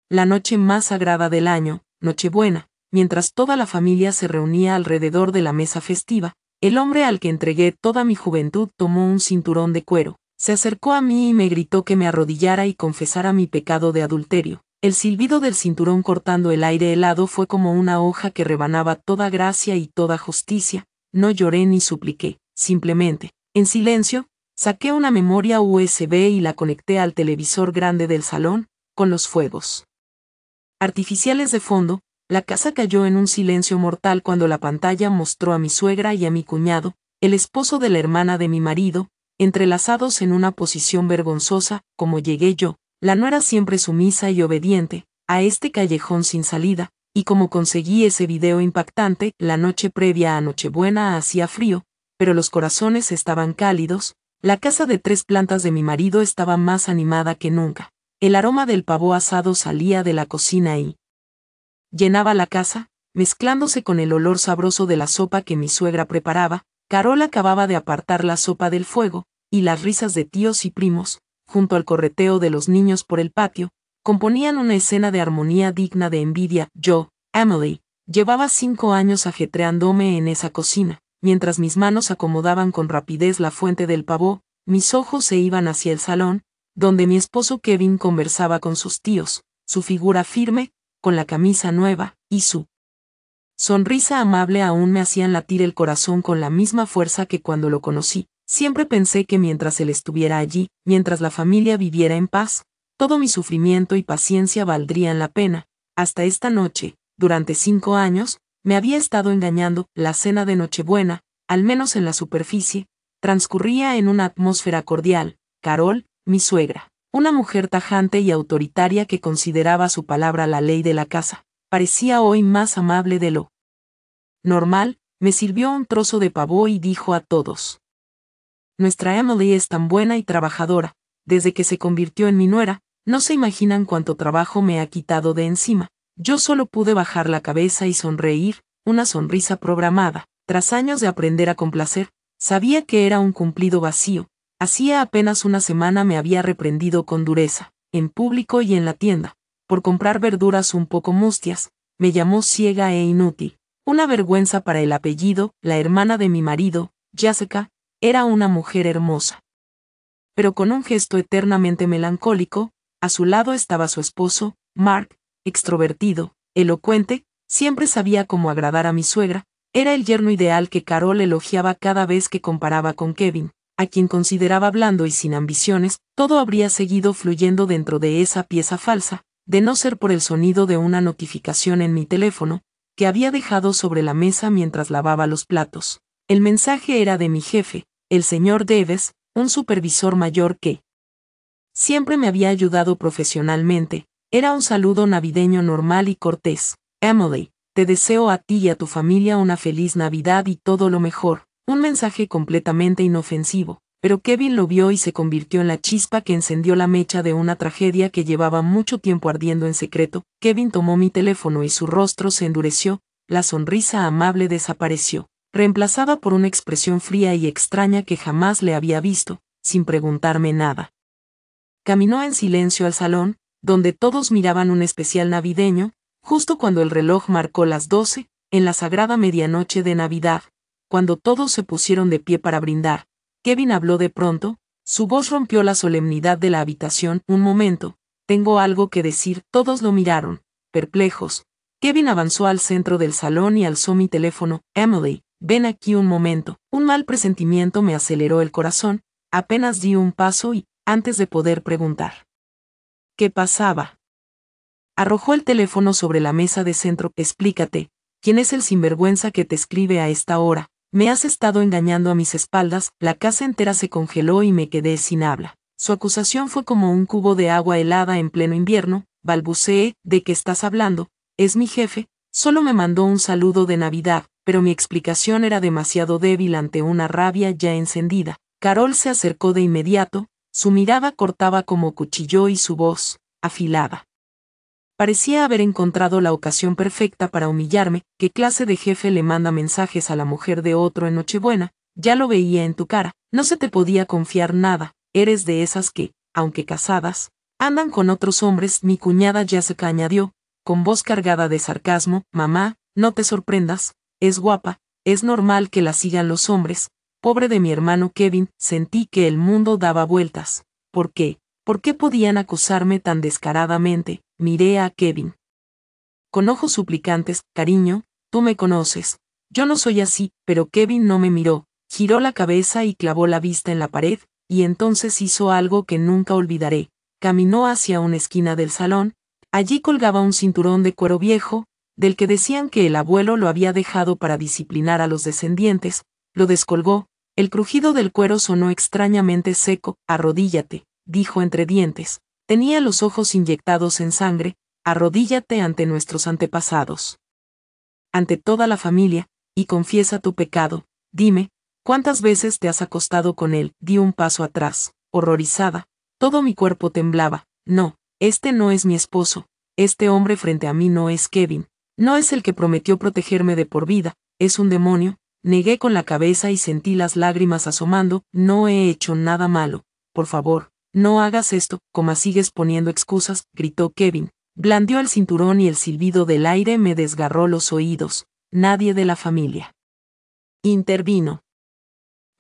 la noche más sagrada del año, Nochebuena, mientras toda la familia se reunía alrededor de la mesa festiva, el hombre al que entregué toda mi juventud tomó un cinturón de cuero, se acercó a mí y me gritó que me arrodillara y confesara mi pecado de adulterio. El silbido del cinturón cortando el aire helado fue como una hoja que rebanaba toda gracia y toda justicia. No lloré ni supliqué, simplemente, en silencio, saqué una memoria USB y la conecté al televisor grande del salón, con los fuegos artificiales de fondo. La casa cayó en un silencio mortal cuando la pantalla mostró a mi suegra y a mi cuñado, el esposo de la hermana de mi marido, entrelazados en una posición vergonzosa. Como llegué yo, la nuera siempre sumisa y obediente, a este callejón sin salida, y como conseguí ese video impactante. La noche previa a Nochebuena hacía frío, pero los corazones estaban cálidos. La casa de 3 plantas de mi marido estaba más animada que nunca. El aroma del pavo asado salía de la cocina y llenaba la casa, mezclándose con el olor sabroso de la sopa que mi suegra preparaba. Carol acababa de apartar la sopa del fuego, y las risas de tíos y primos, junto al correteo de los niños por el patio, componían una escena de armonía digna de envidia. Yo, Emily, llevaba 5 años ajetreándome en esa cocina. Mientras mis manos acomodaban con rapidez la fuente del pavó, mis ojos se iban hacia el salón, donde mi esposo Kevin conversaba con sus tíos, su figura firme, con la camisa nueva, y su sonrisa amable aún me hacían latir el corazón con la misma fuerza que cuando lo conocí. Siempre pensé que mientras él estuviera allí, mientras la familia viviera en paz, todo mi sufrimiento y paciencia valdrían la pena. Hasta esta noche, durante 5 años, me había estado engañando. La cena de Nochebuena, al menos en la superficie, transcurría en una atmósfera cordial. Carol, mi suegra, una mujer tajante y autoritaria que consideraba su palabra la ley de la casa, parecía hoy más amable de lo normal. Me sirvió un trozo de pavó y dijo a todos: nuestra Emily es tan buena y trabajadora. Desde que se convirtió en mi nuera, no se imaginan cuánto trabajo me ha quitado de encima. Yo solo pude bajar la cabeza y sonreír, una sonrisa programada. Tras años de aprender a complacer, sabía que era un cumplido vacío. Hacía apenas una semana me había reprendido con dureza, en público y en la tienda, por comprar verduras un poco mustias. Me llamó ciega e inútil. Una vergüenza para el apellido. La hermana de mi marido, Jessica, era una mujer hermosa, pero con un gesto eternamente melancólico. A su lado estaba su esposo, Mark, extrovertido, elocuente, siempre sabía cómo agradar a mi suegra. Era el yerno ideal que Carol elogiaba cada vez que comparaba con Kevin, a quien consideraba blando y sin ambiciones. Todo habría seguido fluyendo dentro de esa pieza falsa, de no ser por el sonido de una notificación en mi teléfono, que había dejado sobre la mesa mientras lavaba los platos. El mensaje era de mi jefe, el señor Davis, un supervisor mayor que siempre me había ayudado profesionalmente. Era un saludo navideño normal y cortés. Emily, te deseo a ti y a tu familia una feliz Navidad y todo lo mejor. Un mensaje completamente inofensivo, pero Kevin lo vio y se convirtió en la chispa que encendió la mecha de una tragedia que llevaba mucho tiempo ardiendo en secreto. Kevin tomó mi teléfono y su rostro se endureció. La sonrisa amable desapareció, reemplazada por una expresión fría y extraña que jamás le había visto. Sin preguntarme nada, caminó en silencio al salón, donde todos miraban un especial navideño. Justo cuando el reloj marcó las 12, en la sagrada medianoche de Navidad, cuando todos se pusieron de pie para brindar, Kevin habló de pronto. Su voz rompió la solemnidad de la habitación. Un momento, tengo algo que decir. Todos lo miraron, perplejos. Kevin avanzó al centro del salón y alzó mi teléfono. Emily, ven aquí un momento. Un mal presentimiento me aceleró el corazón. Apenas di un paso y, antes de poder preguntar ¿qué pasaba?, arrojó el teléfono sobre la mesa de centro. Explícate, ¿quién es el sinvergüenza que te escribe a esta hora? Me has estado engañando a mis espaldas. La casa entera se congeló y me quedé sin habla. Su acusación fue como un cubo de agua helada en pleno invierno. Balbuceé. ¿De qué estás hablando? Es mi jefe, solo me mandó un saludo de Navidad. Pero mi explicación era demasiado débil ante una rabia ya encendida. Carol se acercó de inmediato, su mirada cortaba como cuchillo y su voz, afilada, parecía haber encontrado la ocasión perfecta para humillarme. ¿Qué clase de jefe le manda mensajes a la mujer de otro en Nochebuena? Ya lo veía en tu cara, no se te podía confiar nada. Eres de esas que, aunque casadas, Andan con otros hombres, mi cuñada Jessica añadió, con voz cargada de sarcasmo. Mamá, no te sorprendas, es guapa, es normal que la sigan los hombres. Pobre de mi hermano Kevin, sentí que el mundo daba vueltas. ¿Por qué? ¿Por qué podían acosarme tan descaradamente? Miré a Kevin con ojos suplicantes. Cariño, tú me conoces. Yo no soy así, pero Kevin no me miró, giró la cabeza y clavó la vista en la pared, y entonces hizo algo que nunca olvidaré. Caminó hacia una esquina del salón. Allí colgaba un cinturón de cuero viejo, del que decían que el abuelo lo había dejado para disciplinar a los descendientes. Lo descolgó, el crujido del cuero sonó extrañamente seco. Arrodíllate, dijo entre dientes. Tenía los ojos inyectados en sangre. Arrodíllate ante nuestros antepasados, ante toda la familia, y confiesa tu pecado. Dime, ¿cuántas veces te has acostado con él? Di un paso atrás, horrorizada. Todo mi cuerpo temblaba. No, este no es mi esposo. Este hombre frente a mí no es Kevin. No es el que prometió protegerme de por vida. Es un demonio. Negué con la cabeza y sentí las lágrimas asomando. No he hecho nada malo. Por favor, no hagas esto. Como sigues poniendo excusas, gritó Kevin. Blandió el cinturón y el silbido del aire me desgarró los oídos. Nadie de la familia intervino.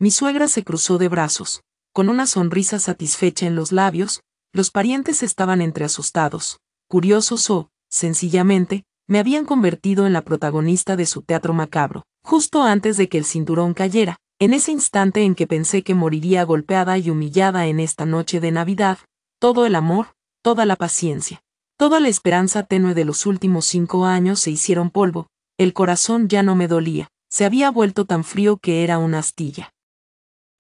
Mi suegra se cruzó de brazos, con una sonrisa satisfecha en los labios. Los parientes estaban entre asustados, curiosos o, sencillamente, me habían convertido en la protagonista de su teatro macabro. Justo antes de que el cinturón cayera, en ese instante en que pensé que moriría golpeada y humillada en esta noche de Navidad, todo el amor, toda la paciencia, toda la esperanza tenue de los últimos 5 años se hicieron polvo. El corazón ya no me dolía, se había vuelto tan frío que era una astilla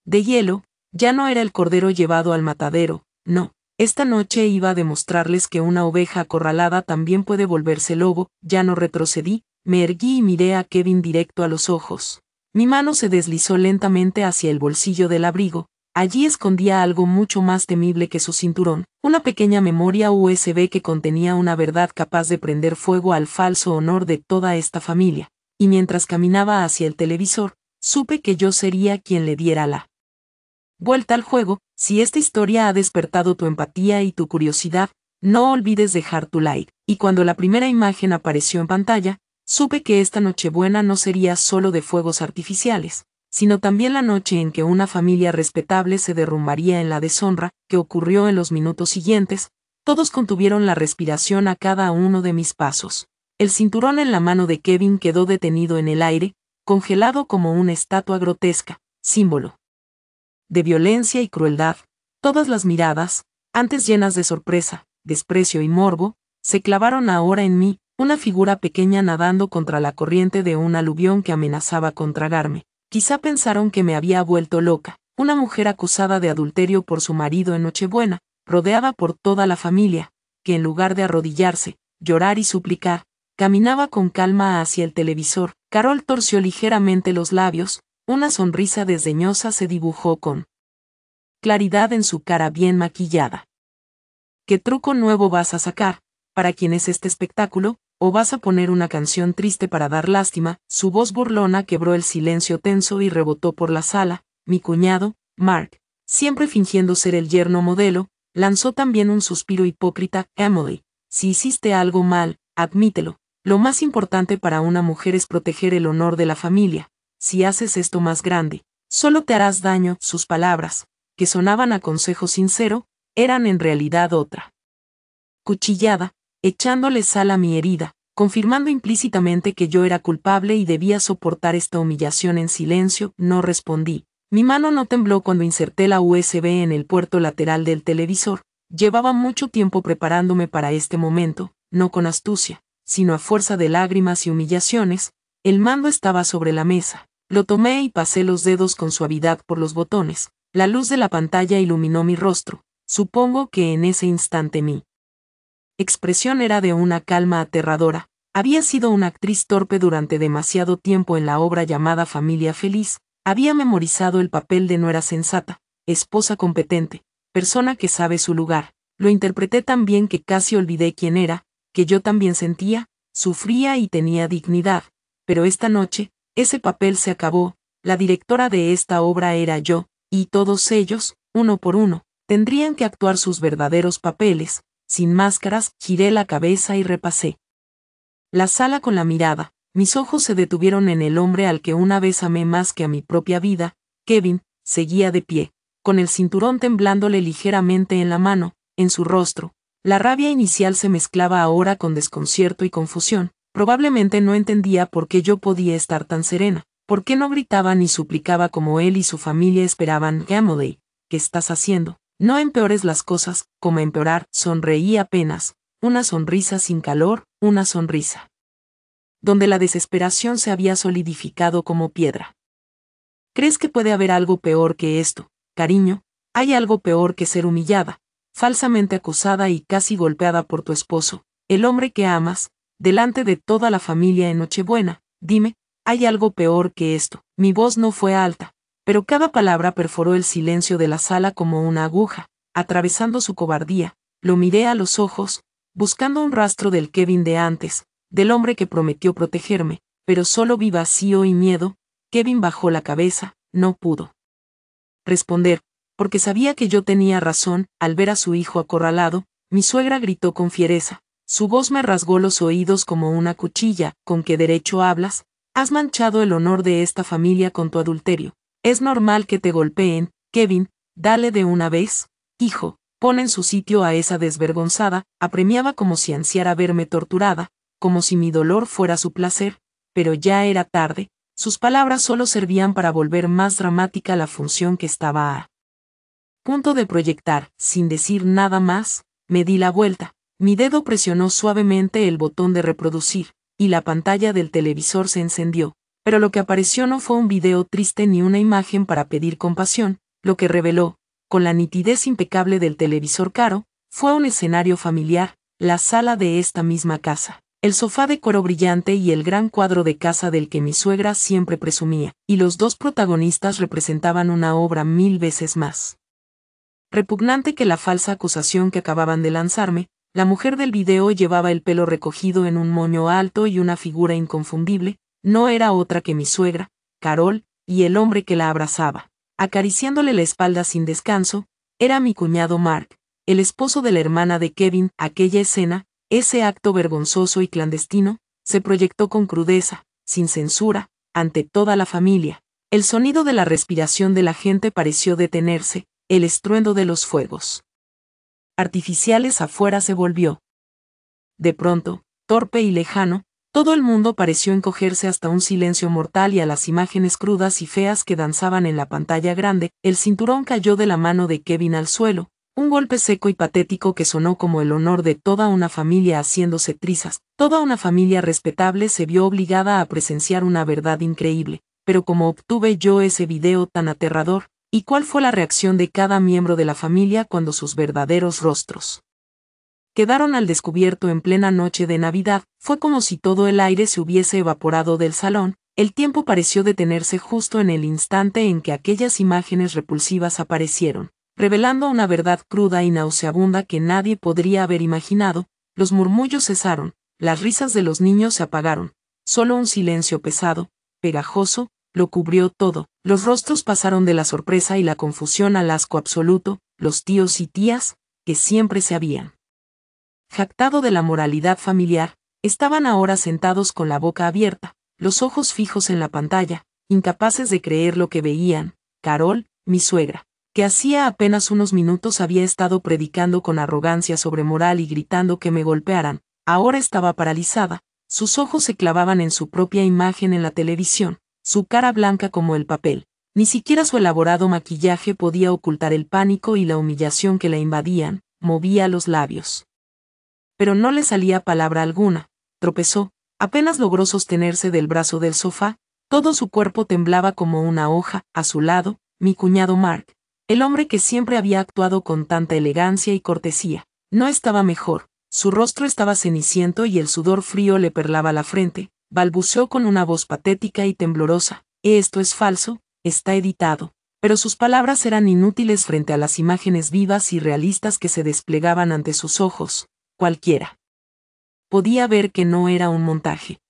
de hielo. Ya no era el cordero llevado al matadero, no. Esta noche iba a demostrarles que una oveja acorralada también puede volverse lobo. Ya no retrocedí, me erguí y miré a Kevin directo a los ojos. Mi mano se deslizó lentamente hacia el bolsillo del abrigo. Allí escondía algo mucho más temible que su cinturón, una pequeña memoria USB que contenía una verdad capaz de prender fuego al falso honor de toda esta familia. Y mientras caminaba hacia el televisor, supe que yo sería quien le diera la vuelta al juego. Si esta historia ha despertado tu empatía y tu curiosidad, no olvides dejar tu like. Y cuando la primera imagen apareció en pantalla, supe que esta Nochebuena no sería solo de fuegos artificiales, sino también la noche en que una familia respetable se derrumbaría en la deshonra que ocurrió en los minutos siguientes. Todos contuvieron la respiración a cada uno de mis pasos. El cinturón en la mano de Kevin quedó detenido en el aire, congelado como una estatua grotesca, símbolo de violencia y crueldad. Todas las miradas, antes llenas de sorpresa, desprecio y morbo, se clavaron ahora en mí, una figura pequeña nadando contra la corriente de un aluvión que amenazaba con tragarme. Quizá pensaron que me había vuelto loca, una mujer acusada de adulterio por su marido en Nochebuena, rodeada por toda la familia, que en lugar de arrodillarse, llorar y suplicar, caminaba con calma hacia el televisor. Carol torció ligeramente los labios. Una sonrisa desdeñosa se dibujó con claridad en su cara bien maquillada. ¿Qué truco nuevo vas a sacar? ¿Para quién es este espectáculo? ¿O vas a poner una canción triste para dar lástima? Su voz burlona quebró el silencio tenso y rebotó por la sala. Mi cuñado, Mark, siempre fingiendo ser el yerno modelo, lanzó también un suspiro hipócrita. Emily, si hiciste algo mal, admítelo. Lo más importante para una mujer es proteger el honor de la familia. Si haces esto más grande, solo te harás daño. Sus palabras, que sonaban a consejo sincero, eran en realidad otra cuchillada, echándole sal a mi herida, confirmando implícitamente que yo era culpable y debía soportar esta humillación en silencio. No respondí. Mi mano no tembló cuando inserté la USB en el puerto lateral del televisor. Llevaba mucho tiempo preparándome para este momento, no con astucia, sino a fuerza de lágrimas y humillaciones. El mando estaba sobre la mesa. Lo tomé y pasé los dedos con suavidad por los botones. La luz de la pantalla iluminó mi rostro. Supongo que en ese instante mi expresión era de una calma aterradora. Había sido una actriz torpe durante demasiado tiempo en la obra llamada Familia Feliz. Había memorizado el papel de nuera sensata, esposa competente, persona que sabe su lugar. Lo interpreté tan bien que casi olvidé quién era, que yo también sentía, sufría y tenía dignidad. Pero esta noche, ese papel se acabó. La directora de esta obra era yo, y todos ellos, uno por uno, Tendrían que actuar sus verdaderos papeles. Sin máscaras, giré la cabeza y repasé la sala con la mirada. Mis ojos se detuvieron en el hombre al que una vez amé más que a mi propia vida. Kevin seguía de pie, con el cinturón temblándole ligeramente en la mano. En su rostro, la rabia inicial se mezclaba ahora con desconcierto y confusión. Probablemente no entendía por qué yo podía estar tan serena, por qué no gritaba ni suplicaba como él y su familia esperaban. Gambley, ¿qué estás haciendo? No empeores las cosas, como empeorar. Sonreí apenas, una sonrisa sin calor, una sonrisa donde la desesperación se había solidificado como piedra. ¿Crees que puede haber algo peor que esto, cariño? Hay algo peor que ser humillada, falsamente acusada y casi golpeada por tu esposo, el hombre que amas, delante de toda la familia en Nochebuena. Dime, ¿hay algo peor que esto? Mi voz no fue alta, pero cada palabra perforó el silencio de la sala como una aguja, atravesando su cobardía. Lo miré a los ojos, buscando un rastro del Kevin de antes, del hombre que prometió protegerme, pero solo vi vacío y miedo. Kevin bajó la cabeza, no pudo responder, porque sabía que yo tenía razón. Al ver a su hijo acorralado, mi suegra gritó con fiereza. Su voz me rasgó los oídos como una cuchilla. ¿Con qué derecho hablas? Has manchado el honor de esta familia con tu adulterio. Es normal que te golpeen, Kevin, dale de una vez. Hijo, pon en su sitio a esa desvergonzada. Apremiaba como si ansiara verme torturada, como si mi dolor fuera su placer, pero ya era tarde. Sus palabras solo servían para volver más dramática la función que estaba a punto de proyectar. Sin decir nada más, me di la vuelta. Mi dedo presionó suavemente el botón de reproducir, y la pantalla del televisor se encendió. Pero lo que apareció no fue un video triste ni una imagen para pedir compasión. Lo que reveló, con la nitidez impecable del televisor caro, fue un escenario familiar, la sala de esta misma casa. El sofá de cuero brillante y el gran cuadro de casa del que mi suegra siempre presumía, y los dos protagonistas representaban una obra 1000 veces más repugnante que la falsa acusación que acababan de lanzarme. La mujer del video llevaba el pelo recogido en un moño alto y una figura inconfundible. No era otra que mi suegra, Carol, y el hombre que la abrazaba, acariciándole la espalda sin descanso, era mi cuñado Mark, el esposo de la hermana de Kevin. Aquella escena, ese acto vergonzoso y clandestino, se proyectó con crudeza, sin censura, ante toda la familia. El sonido de la respiración de la gente pareció detenerse, el estruendo de los fuegos artificiales afuera se volvió. De pronto, torpe y lejano, todo el mundo pareció encogerse hasta un silencio mortal, y a las imágenes crudas y feas que danzaban en la pantalla grande, el cinturón cayó de la mano de Kevin al suelo. Un golpe seco y patético que sonó como el honor de toda una familia haciéndose trizas. Toda una familia respetable se vio obligada a presenciar una verdad increíble. Pero ¿cómo obtuve yo ese video tan aterrador? ¿Y cuál fue la reacción de cada miembro de la familia cuando sus verdaderos rostros quedaron al descubierto en plena noche de Navidad? Fue como si todo el aire se hubiese evaporado del salón. El tiempo pareció detenerse justo en el instante en que aquellas imágenes repulsivas aparecieron, revelando una verdad cruda y nauseabunda que nadie podría haber imaginado. Los murmullos cesaron, las risas de los niños se apagaron, solo un silencio pesado, pegajoso, lo cubrió todo. Los rostros pasaron de la sorpresa y la confusión al asco absoluto. Los tíos y tías, que siempre se habían jactado de la moralidad familiar, estaban ahora sentados con la boca abierta, los ojos fijos en la pantalla, incapaces de creer lo que veían. Carol, mi suegra, que hacía apenas unos minutos había estado predicando con arrogancia sobre moral y gritando que me golpearan, ahora estaba paralizada. Sus ojos se clavaban en su propia imagen en la televisión, su cara blanca como el papel. Ni siquiera su elaborado maquillaje podía ocultar el pánico y la humillación que la invadían. Movía los labios, pero no le salía palabra alguna. Tropezó, apenas logró sostenerse del brazo del sofá. Todo su cuerpo temblaba como una hoja. A su lado, mi cuñado Mark, el hombre que siempre había actuado con tanta elegancia y cortesía, no estaba mejor. Su rostro estaba ceniciento y el sudor frío le perlaba la frente. Balbuceó con una voz patética y temblorosa: esto es falso, está editado. Pero sus palabras eran inútiles frente a las imágenes vivas y realistas que se desplegaban ante sus ojos. Cualquiera podía ver que no era un montaje,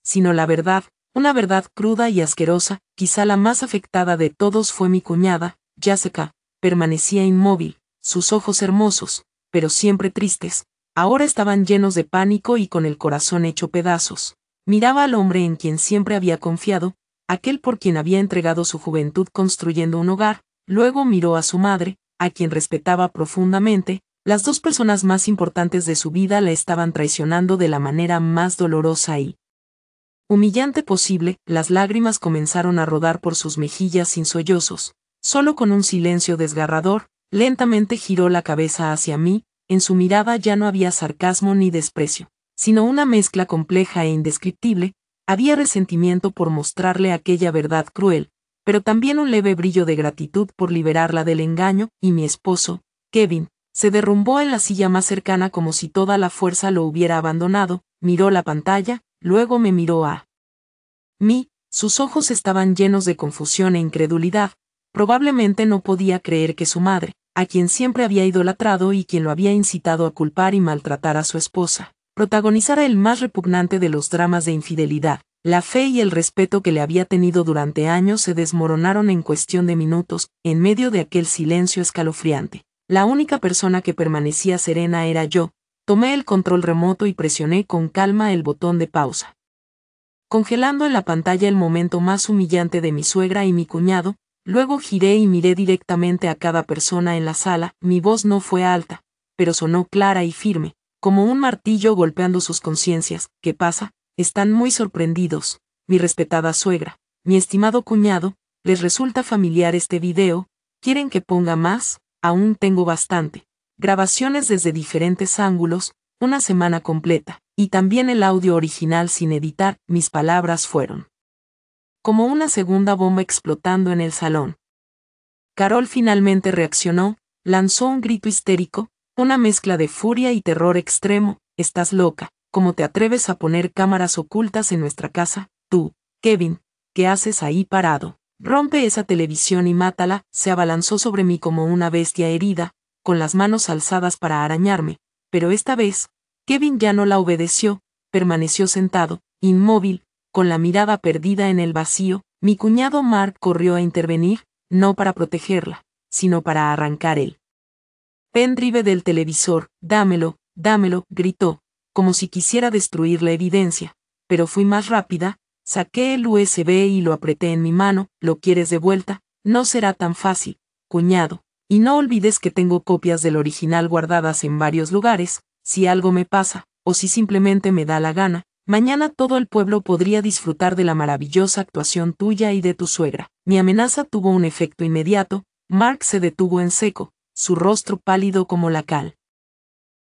sino la verdad, una verdad cruda y asquerosa. Quizá la más afectada de todos fue mi cuñada, Jessica, permanecía inmóvil, sus ojos hermosos, pero siempre tristes, ahora estaban llenos de pánico y con el corazón hecho pedazos. Miraba al hombre en quien siempre había confiado, aquel por quien había entregado su juventud construyendo un hogar, luego miró a su madre, a quien respetaba profundamente. Las dos personas más importantes de su vida la estaban traicionando de la manera más dolorosa y humillante posible. Las lágrimas comenzaron a rodar por sus mejillas sin sollozos. Solo con un silencio desgarrador, lentamente giró la cabeza hacia mí. En su mirada ya no había sarcasmo ni desprecio, sino una mezcla compleja e indescriptible. Había resentimiento por mostrarle aquella verdad cruel, pero también un leve brillo de gratitud por liberarla del engaño. Y mi esposo, Kevin, se derrumbó en la silla más cercana como si toda la fuerza lo hubiera abandonado. Miró la pantalla, luego me miró a mí. Sus ojos estaban llenos de confusión e incredulidad. Probablemente no podía creer que su madre, a quien siempre había idolatrado y quien lo había incitado a culpar y maltratar a su esposa, protagonizara el más repugnante de los dramas de infidelidad. La fe y el respeto que le había tenido durante años se desmoronaron en cuestión de minutos. En medio de aquel silencio escalofriante, la única persona que permanecía serena era yo. Tomé el control remoto y presioné con calma el botón de pausa, congelando en la pantalla el momento más humillante de mi suegra y mi cuñado. Luego giré y miré directamente a cada persona en la sala. Mi voz no fue alta, pero sonó clara y firme, como un martillo golpeando sus conciencias. ¿Qué pasa? Están muy sorprendidos, mi respetada suegra, mi estimado cuñado. ¿Les resulta familiar este video? ¿Quieren que ponga más? Aún tengo bastante. Grabaciones desde diferentes ángulos, una semana completa, y también el audio original sin editar. Mis palabras fueron como una segunda bomba explotando en el salón. Carol finalmente reaccionó, lanzó un grito histérico, una mezcla de furia y terror extremo. ¿Estás loca? ¿Cómo te atreves a poner cámaras ocultas en nuestra casa? Tú, Kevin, ¿qué haces ahí parado? Rompe esa televisión y mátala. Se abalanzó sobre mí como una bestia herida, con las manos alzadas para arañarme, pero esta vez, Kevin ya no la obedeció, permaneció sentado, inmóvil, con la mirada perdida en el vacío. Mi cuñado Mark corrió a intervenir, no para protegerla, sino para arrancar el pendrive del televisor. Dámelo, dámelo, gritó, como si quisiera destruir la evidencia, pero fui más rápida. Saqué el USB y lo apreté en mi mano. ¿Lo quieres de vuelta? No será tan fácil, cuñado, y no olvides que tengo copias del original guardadas en varios lugares. Si algo me pasa, o si simplemente me da la gana, mañana todo el pueblo podría disfrutar de la maravillosa actuación tuya y de tu suegra. Mi amenaza tuvo un efecto inmediato. Mark se detuvo en seco, su rostro pálido como la cal.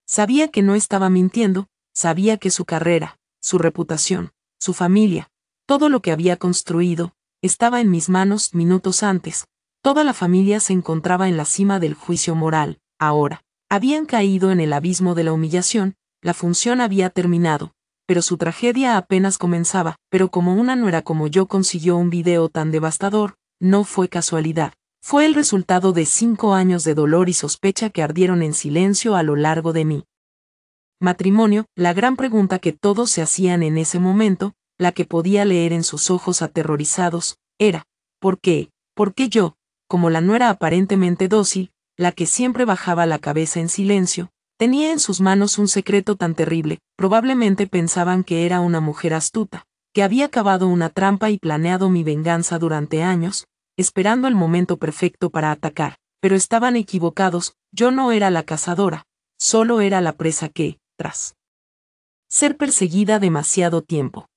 Sabía que no estaba mintiendo, sabía que su carrera, su reputación, su familia, todo lo que había construido, estaba en mis manos. Minutos antes, toda la familia se encontraba en la cima del juicio moral. Ahora, habían caído en el abismo de la humillación. La función había terminado, pero su tragedia apenas comenzaba. Pero como una nuera como yo consiguió un video tan devastador, no fue casualidad. Fue el resultado de 5 años de dolor y sospecha que ardieron en silencio a lo largo de mi matrimonio. La gran pregunta que todos se hacían en ese momento, la que podía leer en sus ojos aterrorizados, era, ¿por qué? ¿Por qué yo, como la nuera aparentemente dócil, la que siempre bajaba la cabeza en silencio, tenía en sus manos un secreto tan terrible? Probablemente pensaban que era una mujer astuta, que había cavado una trampa y planeado mi venganza durante años, esperando el momento perfecto para atacar. Pero estaban equivocados. Yo no era la cazadora, solo era la presa que, tras ser perseguida demasiado tiempo,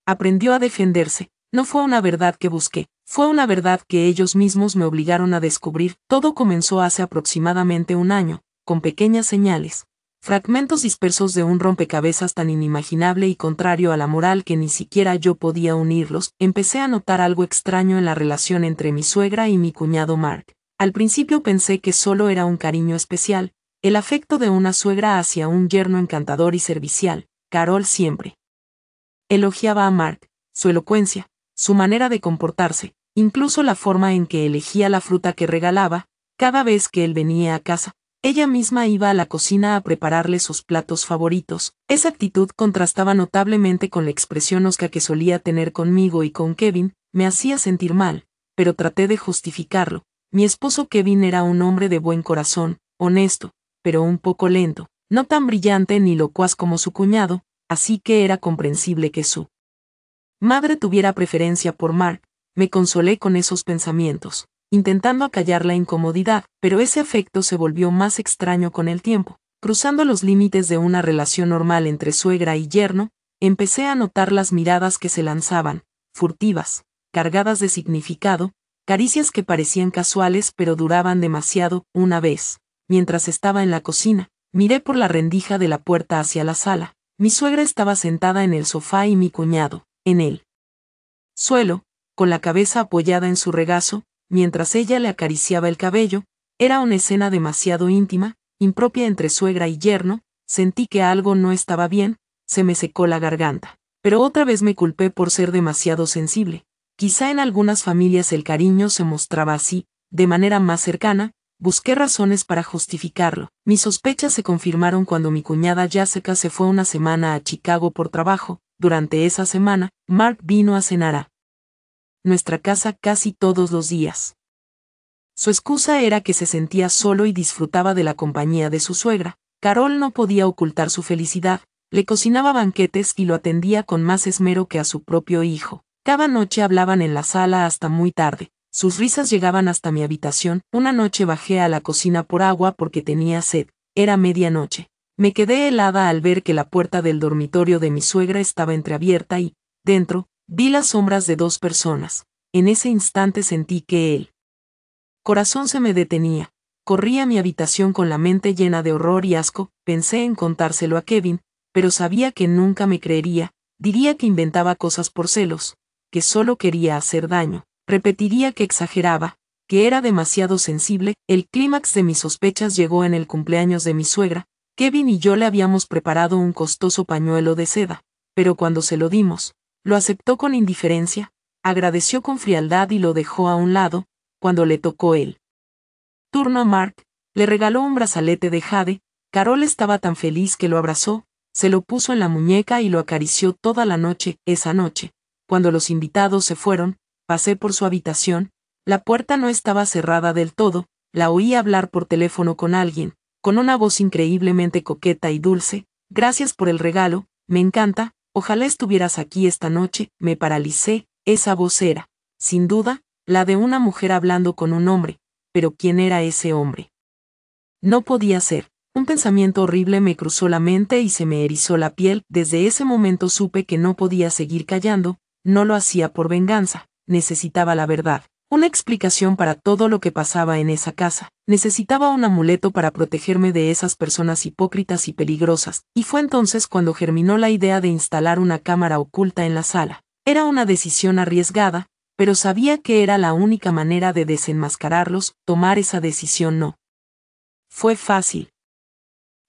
aprendió a defenderse. No fue una verdad que busqué, fue una verdad que ellos mismos me obligaron a descubrir. Todo comenzó hace aproximadamente un año, con pequeñas señales, fragmentos dispersos de un rompecabezas tan inimaginable y contrario a la moral que ni siquiera yo podía unirlos. Empecé a notar algo extraño en la relación entre mi suegra y mi cuñado Mark. Al principio pensé que solo era un cariño especial, el afecto de una suegra hacia un yerno encantador y servicial. Carol siempre elogiaba a Mark, su elocuencia, su manera de comportarse, incluso la forma en que elegía la fruta que regalaba. Cada vez que él venía a casa, ella misma iba a la cocina a prepararle sus platos favoritos. Esa actitud contrastaba notablemente con la expresión hosca que solía tener conmigo y con Kevin. Me hacía sentir mal, pero traté de justificarlo. Mi esposo Kevin era un hombre de buen corazón, honesto, pero un poco lento, no tan brillante ni locuaz como su cuñado, así que era comprensible que su madre tuviera preferencia por Mark. Me consolé con esos pensamientos, intentando acallar la incomodidad, pero ese afecto se volvió más extraño con el tiempo. Cruzando los límites de una relación normal entre suegra y yerno, empecé a notar las miradas que se lanzaban, furtivas, cargadas de significado, caricias que parecían casuales pero duraban demasiado. Una vez, mientras estaba en la cocina, miré por la rendija de la puerta hacia la sala. Mi suegra estaba sentada en el sofá y mi cuñado, en el suelo, con la cabeza apoyada en su regazo, mientras ella le acariciaba el cabello. Era una escena demasiado íntima, impropia entre suegra y yerno. Sentí que algo no estaba bien, se me secó la garganta. Pero otra vez me culpé por ser demasiado sensible. Quizá en algunas familias el cariño se mostraba así, de manera más cercana. Busqué razones para justificarlo. Mis sospechas se confirmaron cuando mi cuñada Jessica se fue una semana a Chicago por trabajo. Durante esa semana, Mark vino a cenar a nuestra casa casi todos los días. Su excusa era que se sentía solo y disfrutaba de la compañía de su suegra. Carol no podía ocultar su felicidad, le cocinaba banquetes y lo atendía con más esmero que a su propio hijo. Cada noche hablaban en la sala hasta muy tarde. Sus risas llegaban hasta mi habitación. Una noche bajé a la cocina por agua porque tenía sed. Era medianoche. Me quedé helada al ver que la puerta del dormitorio de mi suegra estaba entreabierta y, dentro, vi las sombras de dos personas. En ese instante sentí que el corazón se me detenía. Corrí a mi habitación con la mente llena de horror y asco. Pensé en contárselo a Kevin, pero sabía que nunca me creería. Diría que inventaba cosas por celos, que solo quería hacer daño. Repetiría que exageraba, que era demasiado sensible. El clímax de mis sospechas llegó en el cumpleaños de mi suegra. Kevin y yo le habíamos preparado un costoso pañuelo de seda, pero cuando se lo dimos, lo aceptó con indiferencia, agradeció con frialdad y lo dejó a un lado. Cuando le tocó el turno a Mark, le regaló un brazalete de jade. Carol estaba tan feliz que lo abrazó, se lo puso en la muñeca y lo acarició toda la noche. Esa noche, cuando los invitados se fueron, pasé por su habitación. La puerta no estaba cerrada del todo, la oí hablar por teléfono con alguien, con una voz increíblemente coqueta y dulce. Gracias por el regalo, me encanta, ojalá estuvieras aquí esta noche. Me paralicé. Esa voz era, sin duda, la de una mujer hablando con un hombre, pero ¿quién era ese hombre? No podía ser. Un pensamiento horrible me cruzó la mente y se me erizó la piel. Desde ese momento supe que no podía seguir callando. No lo hacía por venganza, necesitaba la verdad. Una explicación para todo lo que pasaba en esa casa. Necesitaba un amuleto para protegerme de esas personas hipócritas y peligrosas, y fue entonces cuando germinó la idea de instalar una cámara oculta en la sala. Era una decisión arriesgada, pero sabía que era la única manera de desenmascararlos. Tomar esa decisión no fue fácil.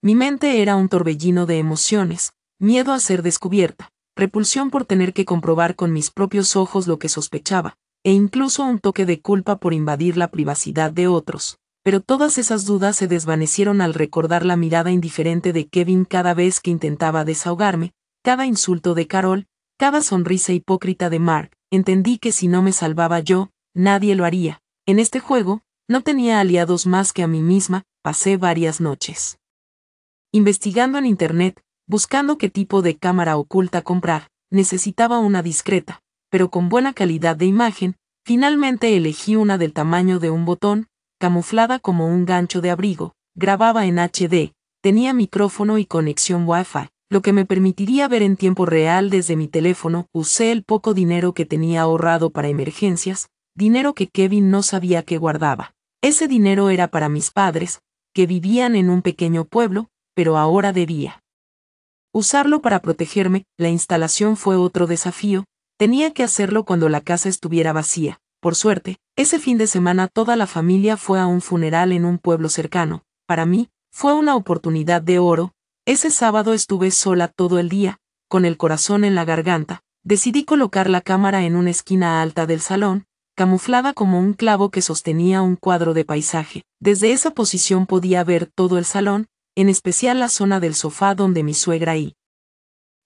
Mi mente era un torbellino de emociones, miedo a ser descubierta, repulsión por tener que comprobar con mis propios ojos lo que sospechaba, e incluso un toque de culpa por invadir la privacidad de otros. Pero todas esas dudas se desvanecieron al recordar la mirada indiferente de Kevin cada vez que intentaba desahogarme, cada insulto de Carol, cada sonrisa hipócrita de Mark. Entendí que si no me salvaba yo, nadie lo haría. En este juego, no tenía aliados más que a mí misma. Pasé varias noches investigando en internet, buscando qué tipo de cámara oculta comprar. Necesitaba una discreta, pero con buena calidad de imagen. Finalmente elegí una del tamaño de un botón, camuflada como un gancho de abrigo, grababa en HD, tenía micrófono y conexión Wi-Fi, lo que me permitiría ver en tiempo real desde mi teléfono. Usé el poco dinero que tenía ahorrado para emergencias, dinero que Kevin no sabía que guardaba. Ese dinero era para mis padres, que vivían en un pequeño pueblo, pero ahora debía usarlo para protegerme. La instalación fue otro desafío. Tenía que hacerlo cuando la casa estuviera vacía. Por suerte, ese fin de semana toda la familia fue a un funeral en un pueblo cercano. Para mí, fue una oportunidad de oro. Ese sábado estuve sola todo el día, con el corazón en la garganta. Decidí colocar la cámara en una esquina alta del salón, camuflada como un clavo que sostenía un cuadro de paisaje. Desde esa posición podía ver todo el salón, en especial la zona del sofá donde mi suegra y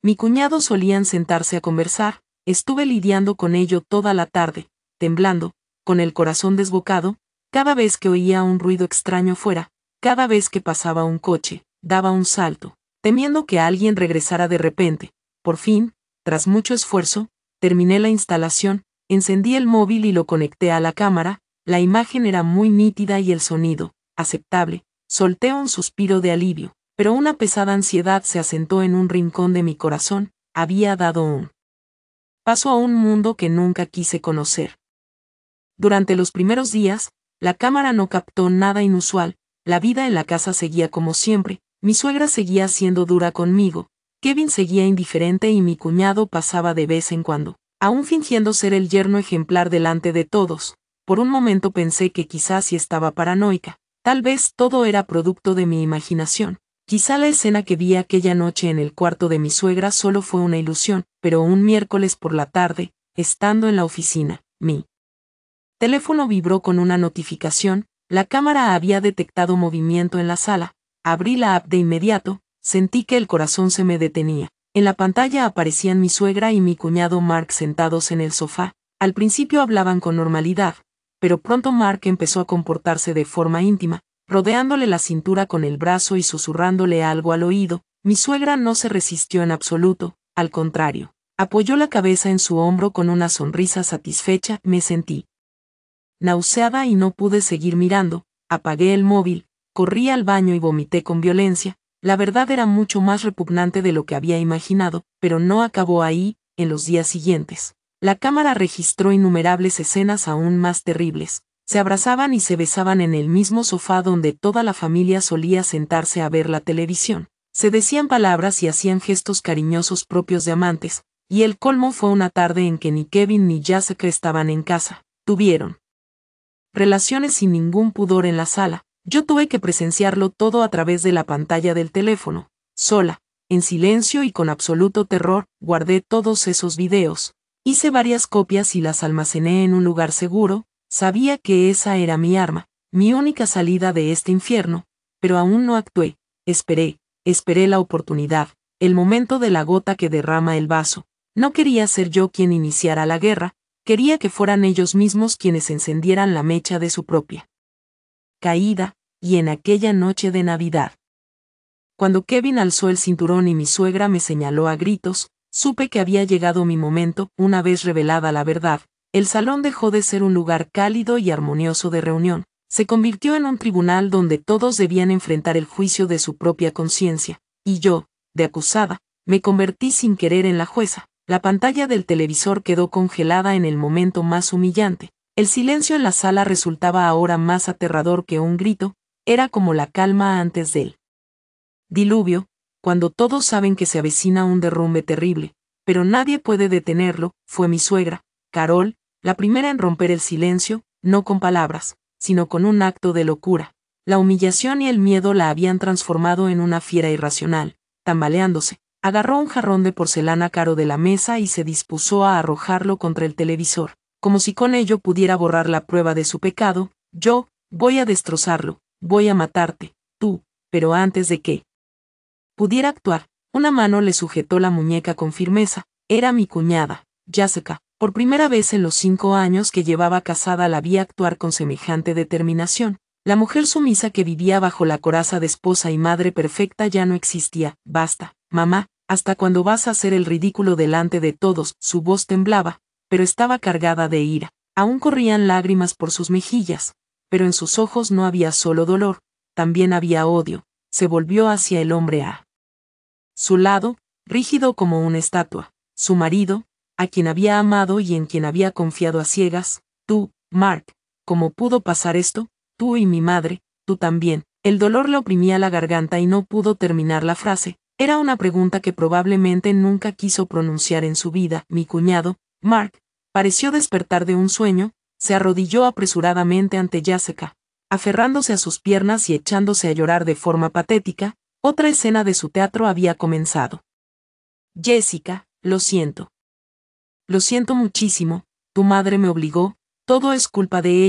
mi cuñado solían sentarse a conversar. Estuve lidiando con ello toda la tarde, temblando, con el corazón desbocado, Cada vez que oía un ruido extraño fuera, cada vez que pasaba un coche, daba un salto, temiendo que alguien regresara de repente. Por fin, tras mucho esfuerzo, terminé la instalación, encendí el móvil y lo conecté a la cámara. La imagen era muy nítida y el sonido, aceptable. Solté un suspiro de alivio, pero una pesada ansiedad se asentó en un rincón de mi corazón. Había dado un paso a un mundo que nunca quise conocer. Durante los primeros días, la cámara no captó nada inusual. La vida en la casa seguía como siempre, mi suegra seguía siendo dura conmigo, Kevin seguía indiferente y mi cuñado pasaba de vez en cuando, aún fingiendo ser el yerno ejemplar delante de todos. Por un momento pensé que quizás sí estaba paranoica, tal vez todo era producto de mi imaginación, quizá la escena que vi aquella noche en el cuarto de mi suegra solo fue una ilusión, pero un miércoles por la tarde, estando en la oficina, mi teléfono vibró con una notificación. La cámara había detectado movimiento en la sala. Abrí la app de inmediato, sentí que el corazón se me detenía. En la pantalla aparecían mi suegra y mi cuñado Mark sentados en el sofá. Al principio hablaban con normalidad, pero pronto Mark empezó a comportarse de forma íntima, rodeándole la cintura con el brazo y susurrándole algo al oído. Mi suegra no se resistió en absoluto, al contrario, apoyó la cabeza en su hombro con una sonrisa satisfecha. Me sentí nauseada y no pude seguir mirando. Apagué el móvil, corrí al baño y vomité con violencia. La verdad era mucho más repugnante de lo que había imaginado, pero no acabó ahí. En los días siguientes, la cámara registró innumerables escenas aún más terribles. Se abrazaban y se besaban en el mismo sofá donde toda la familia solía sentarse a ver la televisión. Se decían palabras y hacían gestos cariñosos propios de amantes, y el colmo fue una tarde en que ni Kevin ni Jessica estaban en casa. Tuvieron relaciones sin ningún pudor en la sala. Yo tuve que presenciarlo todo a través de la pantalla del teléfono, sola, en silencio y con absoluto terror. Guardé todos esos videos. Hice varias copias y las almacené en un lugar seguro. Sabía que esa era mi arma, mi única salida de este infierno, pero aún no actué. Esperé la oportunidad, el momento de la gota que derrama el vaso. No quería ser yo quien iniciara la guerra. Quería que fueran ellos mismos quienes encendieran la mecha de su propia caída. Y en aquella noche de Navidad, cuando Kevin alzó el cinturón y mi suegra me señaló a gritos, supe que había llegado mi momento. Una vez revelada la verdad, el salón dejó de ser un lugar cálido y armonioso de reunión, se convirtió en un tribunal donde todos debían enfrentar el juicio de su propia conciencia, y yo, de acusada, me convertí sin querer en la jueza. La pantalla del televisor quedó congelada en el momento más humillante. El silencio en la sala resultaba ahora más aterrador que un grito. Era como la calma antes del diluvio, cuando todos saben que se avecina un derrumbe terrible, pero nadie puede detenerlo. Fue mi suegra, Carol, la primera en romper el silencio, no con palabras, sino con un acto de locura. La humillación y el miedo la habían transformado en una fiera irracional. Tambaleándose, agarró un jarrón de porcelana caro de la mesa y se dispuso a arrojarlo contra el televisor, como si con ello pudiera borrar la prueba de su pecado. Yo, voy a destrozarlo, voy a matarte, tú. Pero antes de que pudiera actuar, una mano le sujetó la muñeca con firmeza. Era mi cuñada, Jessica. Por primera vez en los 5 años que llevaba casada la vi actuar con semejante determinación. La mujer sumisa que vivía bajo la coraza de esposa y madre perfecta ya no existía. Basta, mamá, ¿hasta cuándo vas a hacer el ridículo delante de todos? Su voz temblaba, pero estaba cargada de ira. Aún corrían lágrimas por sus mejillas, pero en sus ojos no había solo dolor, también había odio. Se volvió hacia el hombre a su lado, rígido como una estatua, su marido, a quien había amado y en quien había confiado a ciegas. Tú, Mark, ¿cómo pudo pasar esto? Tú y mi madre, tú también. El dolor le oprimía la garganta y no pudo terminar la frase. Era una pregunta que probablemente nunca quiso pronunciar en su vida. Mi cuñado, Mark, pareció despertar de un sueño. Se arrodilló apresuradamente ante Jessica, aferrándose a sus piernas y echándose a llorar de forma patética. Otra escena de su teatro había comenzado. Jessica, lo siento. Lo siento muchísimo, tu madre me obligó, todo es culpa de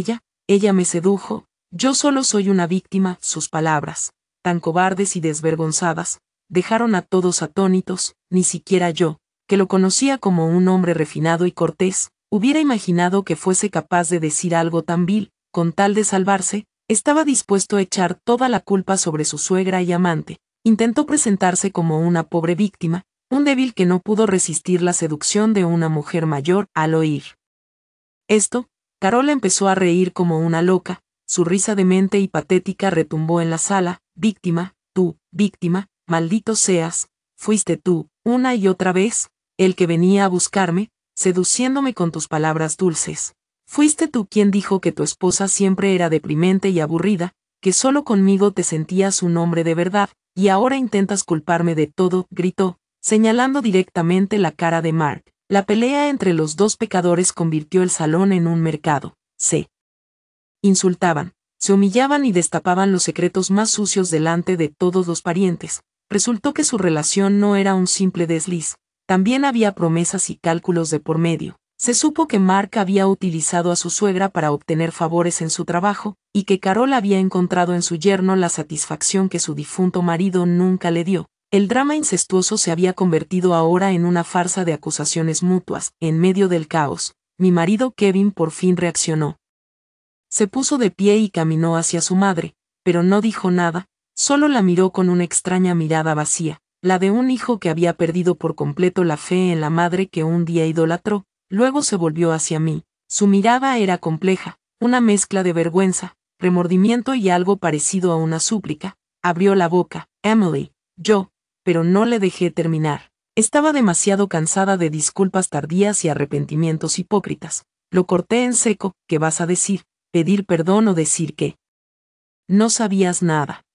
ella me sedujo, yo solo soy una víctima. Sus palabras, tan cobardes y desvergonzadas, dejaron a todos atónitos. Ni siquiera yo, que lo conocía como un hombre refinado y cortés, hubiera imaginado que fuese capaz de decir algo tan vil. con tal de salvarse, estaba dispuesto a echar toda la culpa sobre su suegra y amante. Intentó presentarse como una pobre víctima, un débil que no pudo resistir la seducción de una mujer mayor. Al oír esto, Carol empezó a reír como una loca, su risa demente y patética retumbó en la sala. Víctima, maldito seas, fuiste tú, una y otra vez, el que venía a buscarme, seduciéndome con tus palabras dulces. Fuiste tú quien dijo que tu esposa siempre era deprimente y aburrida, que solo conmigo te sentías un hombre de verdad, y ahora intentas culparme de todo, gritó, señalando directamente la cara de Mark. La pelea entre los dos pecadores convirtió el salón en un mercado. Se insultaban, se humillaban y destapaban los secretos más sucios delante de todos los parientes. Resultó que su relación no era un simple desliz, también había promesas y cálculos de por medio. Se supo que Mark había utilizado a su suegra para obtener favores en su trabajo, y que Carol había encontrado en su yerno la satisfacción que su difunto marido nunca le dio. El drama incestuoso se había convertido ahora en una farsa de acusaciones mutuas. En medio del caos, mi marido Kevin por fin reaccionó. Se puso de pie y caminó hacia su madre, pero no dijo nada, solo la miró con una extraña mirada vacía, la de un hijo que había perdido por completo la fe en la madre que un día idolatró. Luego se volvió hacia mí. Su mirada era compleja, una mezcla de vergüenza, remordimiento y algo parecido a una súplica. Abrió la boca. Emily, pero no le dejé terminar. Estaba demasiado cansada de disculpas tardías y arrepentimientos hipócritas. Lo corté en seco. ¿Qué vas a decir? ¿Pedir perdón o decir que no sabías nada?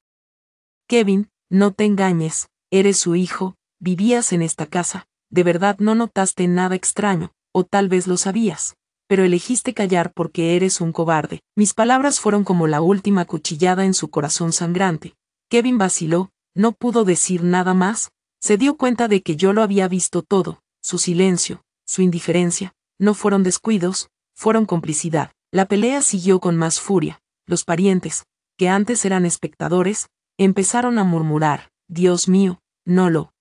Kevin, no te engañes, eres su hijo, vivías en esta casa, de verdad no notaste nada extraño, o tal vez lo sabías, pero elegiste callar porque eres un cobarde. Mis palabras fueron como la última cuchillada en su corazón sangrante. Kevin vaciló, no pudo decir nada más, se dio cuenta de que yo lo había visto todo, su silencio, su indiferencia, no fueron descuidos, fueron complicidad. La pelea siguió con más furia. Los parientes, que antes eran espectadores, empezaron a murmurar, Dios mío, no lo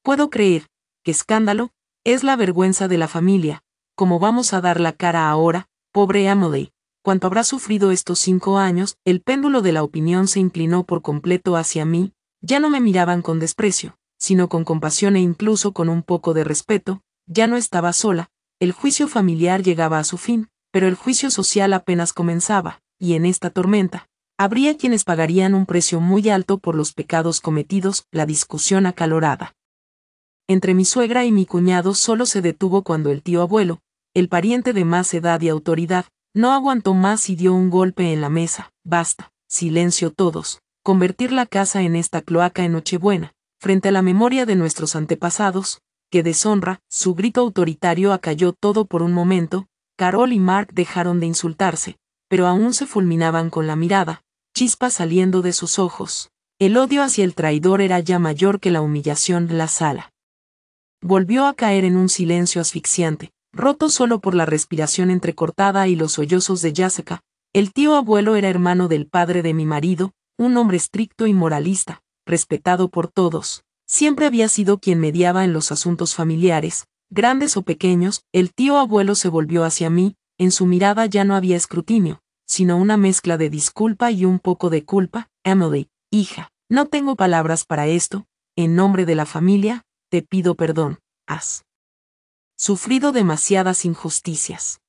puedo creer, qué escándalo, es la vergüenza de la familia, ¿cómo vamos a dar la cara ahora, pobre Emily? Cuánto habrá sufrido estos 5 años. El péndulo de la opinión se inclinó por completo hacia mí, ya no me miraban con desprecio, sino con compasión e incluso con un poco de respeto. Ya no estaba sola, el juicio familiar llegaba a su fin, pero el juicio social apenas comenzaba, y en esta tormenta, habría quienes pagarían un precio muy alto por los pecados cometidos. La discusión acalorada entre mi suegra y mi cuñado solo se detuvo cuando el tío abuelo, el pariente de más edad y autoridad, no aguantó más y dio un golpe en la mesa. Basta, silencio todos, convertir la casa en esta cloaca en Nochebuena, frente a la memoria de nuestros antepasados, que deshonra. Su grito autoritario acalló todo por un momento. Carol y Mark dejaron de insultarse, pero aún se fulminaban con la mirada, chispas saliendo de sus ojos. El odio hacia el traidor era ya mayor que la humillación. La sala volvió a caer en un silencio asfixiante, roto solo por la respiración entrecortada y los sollozos de Jessica. El tío abuelo era hermano del padre de mi marido, un hombre estricto y moralista, respetado por todos. Siempre había sido quien mediaba en los asuntos familiares, grandes o pequeños. El tío abuelo se volvió hacia mí, en su mirada ya no había escrutinio, sino una mezcla de disculpa y un poco de culpa. Emily, hija, no tengo palabras para esto, en nombre de la familia, te pido perdón, has sufrido demasiadas injusticias.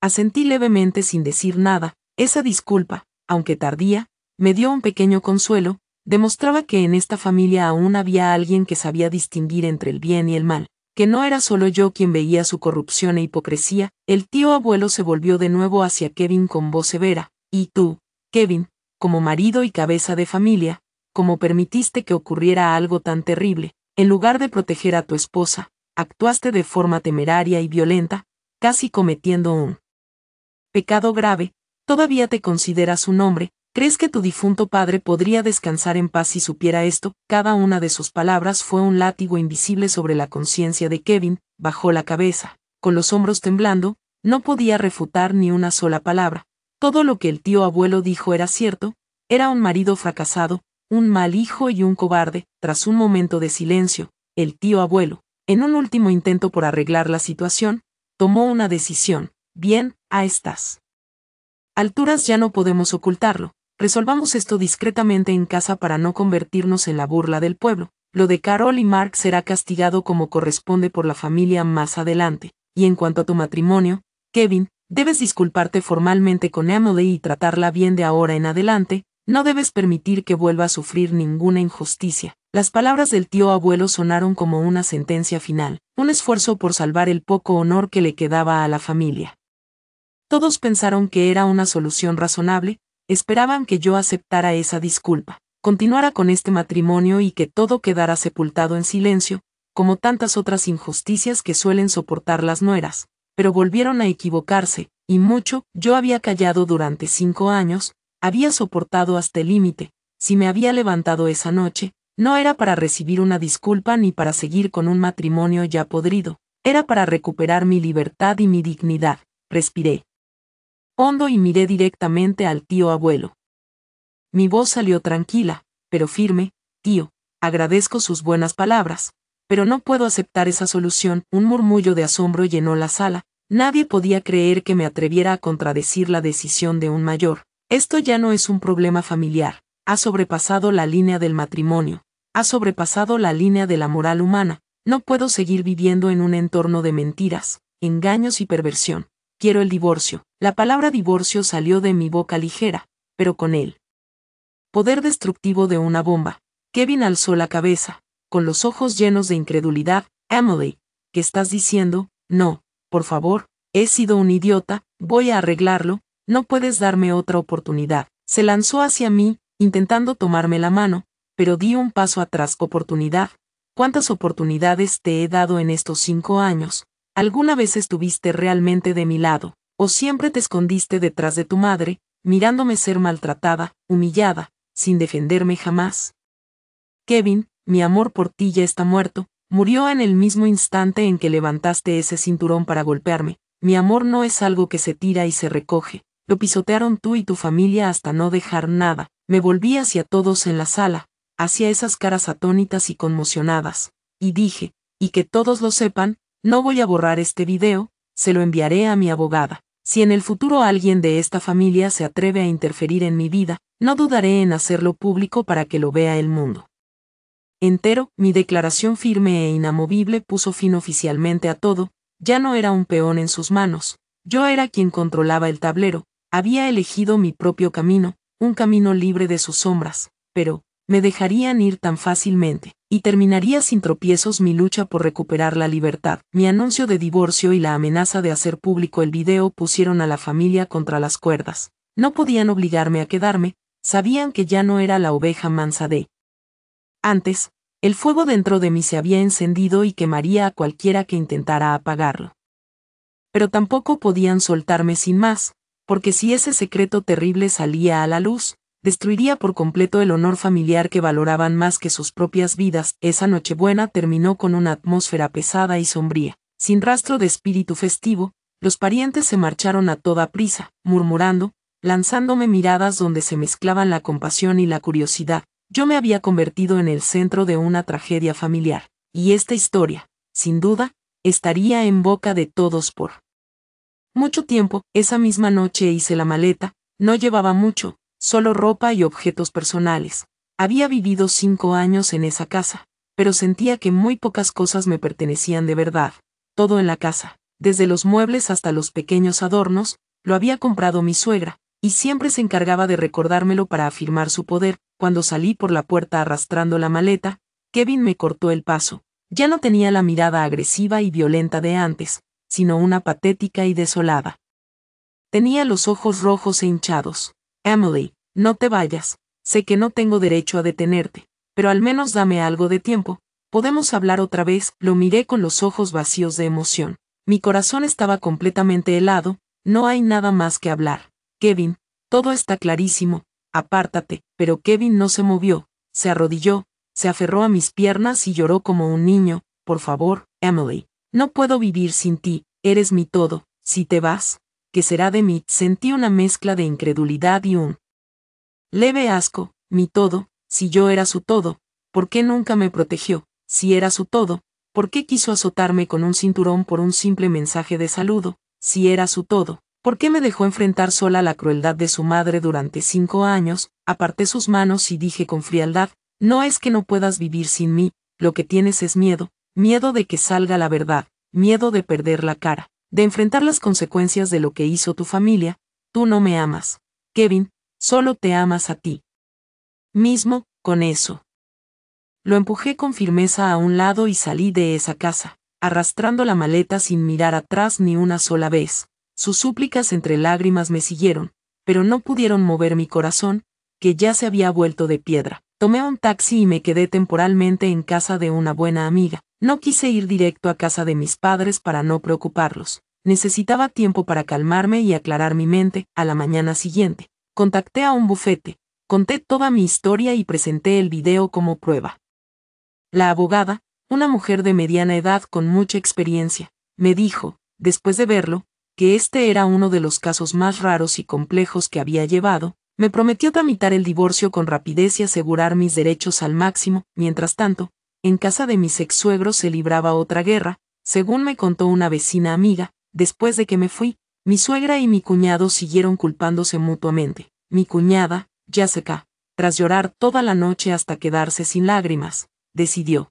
Asentí levemente sin decir nada. Esa disculpa, aunque tardía, me dio un pequeño consuelo, demostraba que en esta familia aún había alguien que sabía distinguir entre el bien y el mal, que no era solo yo quien veía su corrupción e hipocresía. El tío abuelo se volvió de nuevo hacia Kevin con voz severa. Y tú, Kevin, como marido y cabeza de familia, ¿cómo permitiste que ocurriera algo tan terrible? En lugar de proteger a tu esposa, actuaste de forma temeraria y violenta, casi cometiendo un pecado grave. ¿Todavía te consideras un hombre? ¿Crees que tu difunto padre podría descansar en paz si supiera esto? Cada una de sus palabras fue un látigo invisible sobre la conciencia de Kevin. Bajó la cabeza, con los hombros temblando, no podía refutar ni una sola palabra. Todo lo que el tío abuelo dijo era cierto, era un marido fracasado, un mal hijo y un cobarde. Tras un momento de silencio, el tío abuelo, en un último intento por arreglar la situación, tomó una decisión. Bien, estás alturas ya no podemos ocultarlo. Resolvamos esto discretamente en casa para no convertirnos en la burla del pueblo. Lo de Carol y Mark será castigado como corresponde por la familia más adelante. Y en cuanto a tu matrimonio, Kevin, debes disculparte formalmente con Emily y tratarla bien de ahora en adelante. No debes permitir que vuelva a sufrir ninguna injusticia. Las palabras del tío abuelo sonaron como una sentencia final, un esfuerzo por salvar el poco honor que le quedaba a la familia. Todos pensaron que era una solución razonable, esperaban que yo aceptara esa disculpa, continuara con este matrimonio y que todo quedara sepultado en silencio, como tantas otras injusticias que suelen soportar las nueras, pero volvieron a equivocarse, y mucho. Yo había callado durante 5 años, había soportado hasta el límite. Si me había levantado esa noche, no era para recibir una disculpa ni para seguir con un matrimonio ya podrido, era para recuperar mi libertad y mi dignidad. Respiré hondo y miré directamente al tío abuelo. Mi voz salió tranquila, pero firme. Tío, agradezco sus buenas palabras, pero no puedo aceptar esa solución. Un murmullo de asombro llenó la sala. Nadie podía creer que me atreviera a contradecir la decisión de un mayor. Esto ya no es un problema familiar, ha sobrepasado la línea del matrimonio, ha sobrepasado la línea de la moral humana. No puedo seguir viviendo en un entorno de mentiras, engaños y perversión. Quiero el divorcio. La palabra divorcio salió de mi boca ligera, pero con él poder destructivo de una bomba. Kevin alzó la cabeza, con los ojos llenos de incredulidad. Emily, ¿qué estás diciendo? No, por favor, he sido un idiota, voy a arreglarlo, no puedes darme otra oportunidad. Se lanzó hacia mí, intentando tomarme la mano, pero di un paso atrás. ¿Oportunidad? ¿Cuántas oportunidades te he dado en estos 5 años? ¿Alguna vez estuviste realmente de mi lado, o siempre te escondiste detrás de tu madre, mirándome ser maltratada, humillada, sin defenderme jamás? Kevin, mi amor por ti ya está muerto, murió en el mismo instante en que levantaste ese cinturón para golpearme. Mi amor no es algo que se tira y se recoge, lo pisotearon tú y tu familia hasta no dejar nada. Me volví hacia todos en la sala, hacia esas caras atónitas y conmocionadas, y dije, y que todos lo sepan, no voy a borrar este video, se lo enviaré a mi abogada. Si en el futuro alguien de esta familia se atreve a interferir en mi vida, no dudaré en hacerlo público para que lo vea el mundo entero. Mi declaración firme e inamovible puso fin oficialmente a todo. Ya no era un peón en sus manos, yo era quien controlaba el tablero, había elegido mi propio camino, un camino libre de sus sombras, pero me dejarían ir tan fácilmente, y terminaría sin tropiezos mi lucha por recuperar la libertad. Mi anuncio de divorcio y la amenaza de hacer público el video pusieron a la familia contra las cuerdas. No podían obligarme a quedarme, sabían que ya no era la oveja mansa de antes. El fuego dentro de mí se había encendido y quemaría a cualquiera que intentara apagarlo. Pero tampoco podían soltarme sin más, porque si ese secreto terrible salía a la luz, destruiría por completo el honor familiar que valoraban más que sus propias vidas. Esa Nochebuena terminó con una atmósfera pesada y sombría, sin rastro de espíritu festivo. Los parientes se marcharon a toda prisa, murmurando, lanzándome miradas donde se mezclaban la compasión y la curiosidad. Yo me había convertido en el centro de una tragedia familiar, y esta historia, sin duda, estaría en boca de todos por mucho tiempo. Esa misma noche hice la maleta, no llevaba mucho, solo ropa y objetos personales. Había vivido 5 años en esa casa, pero sentía que muy pocas cosas me pertenecían de verdad. Todo en la casa, desde los muebles hasta los pequeños adornos, lo había comprado mi suegra, y siempre se encargaba de recordármelo para afirmar su poder. Cuando salí por la puerta arrastrando la maleta, Kevin me cortó el paso. Ya no tenía la mirada agresiva y violenta de antes, sino una patética y desolada. Tenía los ojos rojos e hinchados. Emily, no te vayas, sé que no tengo derecho a detenerte, pero al menos dame algo de tiempo, podemos hablar otra vez. Lo miré con los ojos vacíos de emoción. Mi corazón estaba completamente helado, no hay nada más que hablar. Kevin, todo está clarísimo, apártate. Pero Kevin no se movió, se arrodilló, se aferró a mis piernas y lloró como un niño. Por favor, Emily, no puedo vivir sin ti, eres mi todo. Si te vas, ¿qué será de mí? Sentí una mezcla de incredulidad y un leve asco. Mi todo, si yo era su todo, ¿por qué nunca me protegió? Si era su todo, ¿por qué quiso azotarme con un cinturón por un simple mensaje de saludo? Si era su todo, ¿Por qué me dejó enfrentar sola la crueldad de su madre durante 5 años? Aparté sus manos y dije con frialdad, no es que no puedas vivir sin mí, lo que tienes es miedo, miedo de que salga la verdad, miedo de perder la cara, de enfrentar las consecuencias de lo que hizo tu familia. Tú no me amas, Kevin, solo te amas a ti mismo. Con eso lo empujé con firmeza a un lado y salí de esa casa, arrastrando la maleta sin mirar atrás ni una sola vez. Sus súplicas entre lágrimas me siguieron, pero no pudieron mover mi corazón, que ya se había vuelto de piedra. Tomé un taxi y me quedé temporalmente en casa de una buena amiga. No quise ir directo a casa de mis padres para no preocuparlos. Necesitaba tiempo para calmarme y aclarar mi mente. A la mañana siguiente, contacté a un bufete, conté toda mi historia y presenté el video como prueba. La abogada, una mujer de mediana edad con mucha experiencia, me dijo, después de verlo, que este era uno de los casos más raros y complejos que había llevado. Me prometió tramitar el divorcio con rapidez y asegurar mis derechos al máximo. Mientras tanto, en casa de mis ex-suegros se libraba otra guerra, según me contó una vecina amiga. Después de que me fui, mi suegra y mi cuñado siguieron culpándose mutuamente. Mi cuñada, Jessica, tras llorar toda la noche hasta quedarse sin lágrimas, decidió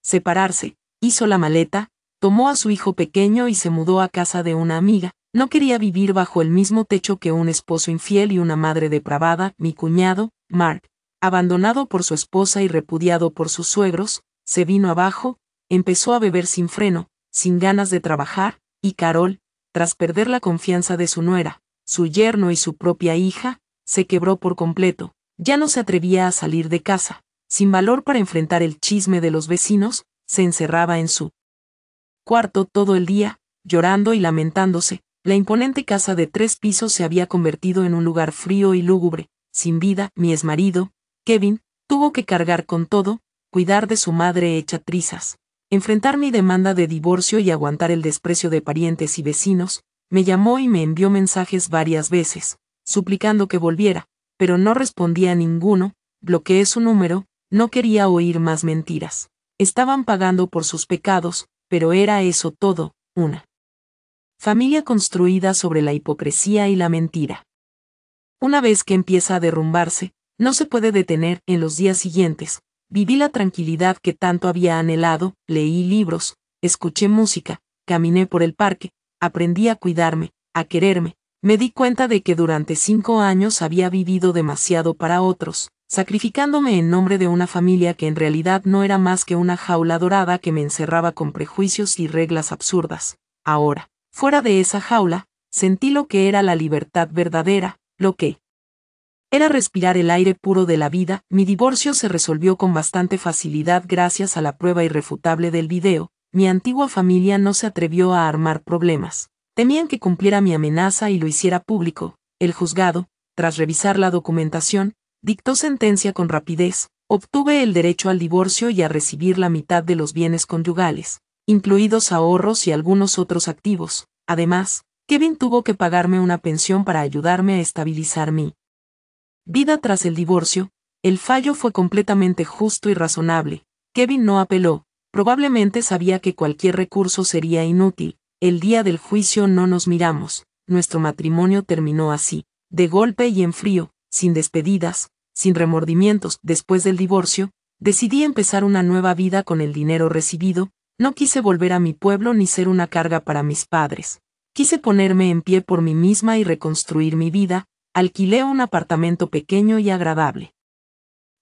separarse, hizo la maleta, tomó a su hijo pequeño y se mudó a casa de una amiga. No quería vivir bajo el mismo techo que un esposo infiel y una madre depravada. Mi cuñado, Mark, abandonado por su esposa y repudiado por sus suegros, se vino abajo, empezó a beber sin freno, sin ganas de trabajar, y Carol, tras perder la confianza de su nuera, su yerno y su propia hija, se quebró por completo. Ya no se atrevía a salir de casa. Sin valor para enfrentar el chisme de los vecinos, se encerraba en su cuarto todo el día, llorando y lamentándose. La imponente casa de 3 pisos se había convertido en un lugar frío y lúgubre, sin vida. Mi exmarido, Kevin, tuvo que cargar con todo, cuidar de su madre hecha trizas, enfrentar mi demanda de divorcio y aguantar el desprecio de parientes y vecinos. Me llamó y me envió mensajes varias veces, suplicando que volviera, pero no respondía a ninguno. Bloqueé su número. No quería oír más mentiras. Estaban pagando por sus pecados, pero era eso todo, una familia construida sobre la hipocresía y la mentira. Una vez que empieza a derrumbarse, no se puede detener. En los días siguientes, viví la tranquilidad que tanto había anhelado, leí libros, escuché música, caminé por el parque, aprendí a cuidarme, a quererme. Me di cuenta de que durante 5 años había vivido demasiado para otros, sacrificándome en nombre de una familia que en realidad no era más que una jaula dorada que me encerraba con prejuicios y reglas absurdas. Ahora, fuera de esa jaula, sentí lo que era la libertad verdadera, lo que era respirar el aire puro de la vida. Mi divorcio se resolvió con bastante facilidad gracias a la prueba irrefutable del video. Mi antigua familia no se atrevió a armar problemas. Temían que cumpliera mi amenaza y lo hiciera público. El juzgado, tras revisar la documentación, dictó sentencia con rapidez. Obtuve el derecho al divorcio y a recibir la mitad de los bienes conyugales, incluidos ahorros y algunos otros activos. Además, Kevin tuvo que pagarme una pensión para ayudarme a estabilizar mi vida tras el divorcio. El fallo fue completamente justo y razonable. Kevin no apeló. Probablemente sabía que cualquier recurso sería inútil. El día del juicio no nos miramos. Nuestro matrimonio terminó así, de golpe y en frío, sin despedidas, sin remordimientos. Después del divorcio, decidí empezar una nueva vida con el dinero recibido. No quise volver a mi pueblo ni ser una carga para mis padres. Quise ponerme en pie por mí misma y reconstruir mi vida. Alquilé un apartamento pequeño y agradable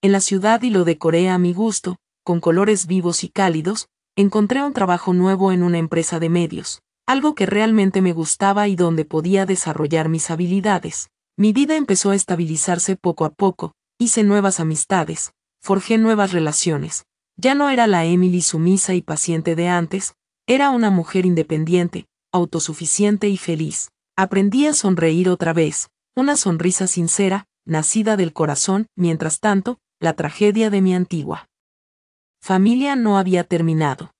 en la ciudad y lo decoré a mi gusto, con colores vivos y cálidos. Encontré un trabajo nuevo en una empresa de medios, algo que realmente me gustaba y donde podía desarrollar mis habilidades. Mi vida empezó a estabilizarse poco a poco, hice nuevas amistades, forjé nuevas relaciones. Ya no era la Emily sumisa y paciente de antes, era una mujer independiente, autosuficiente y feliz. Aprendí a sonreír otra vez, una sonrisa sincera, nacida del corazón. Mientras tanto, la tragedia de mi antigua familia no había terminado.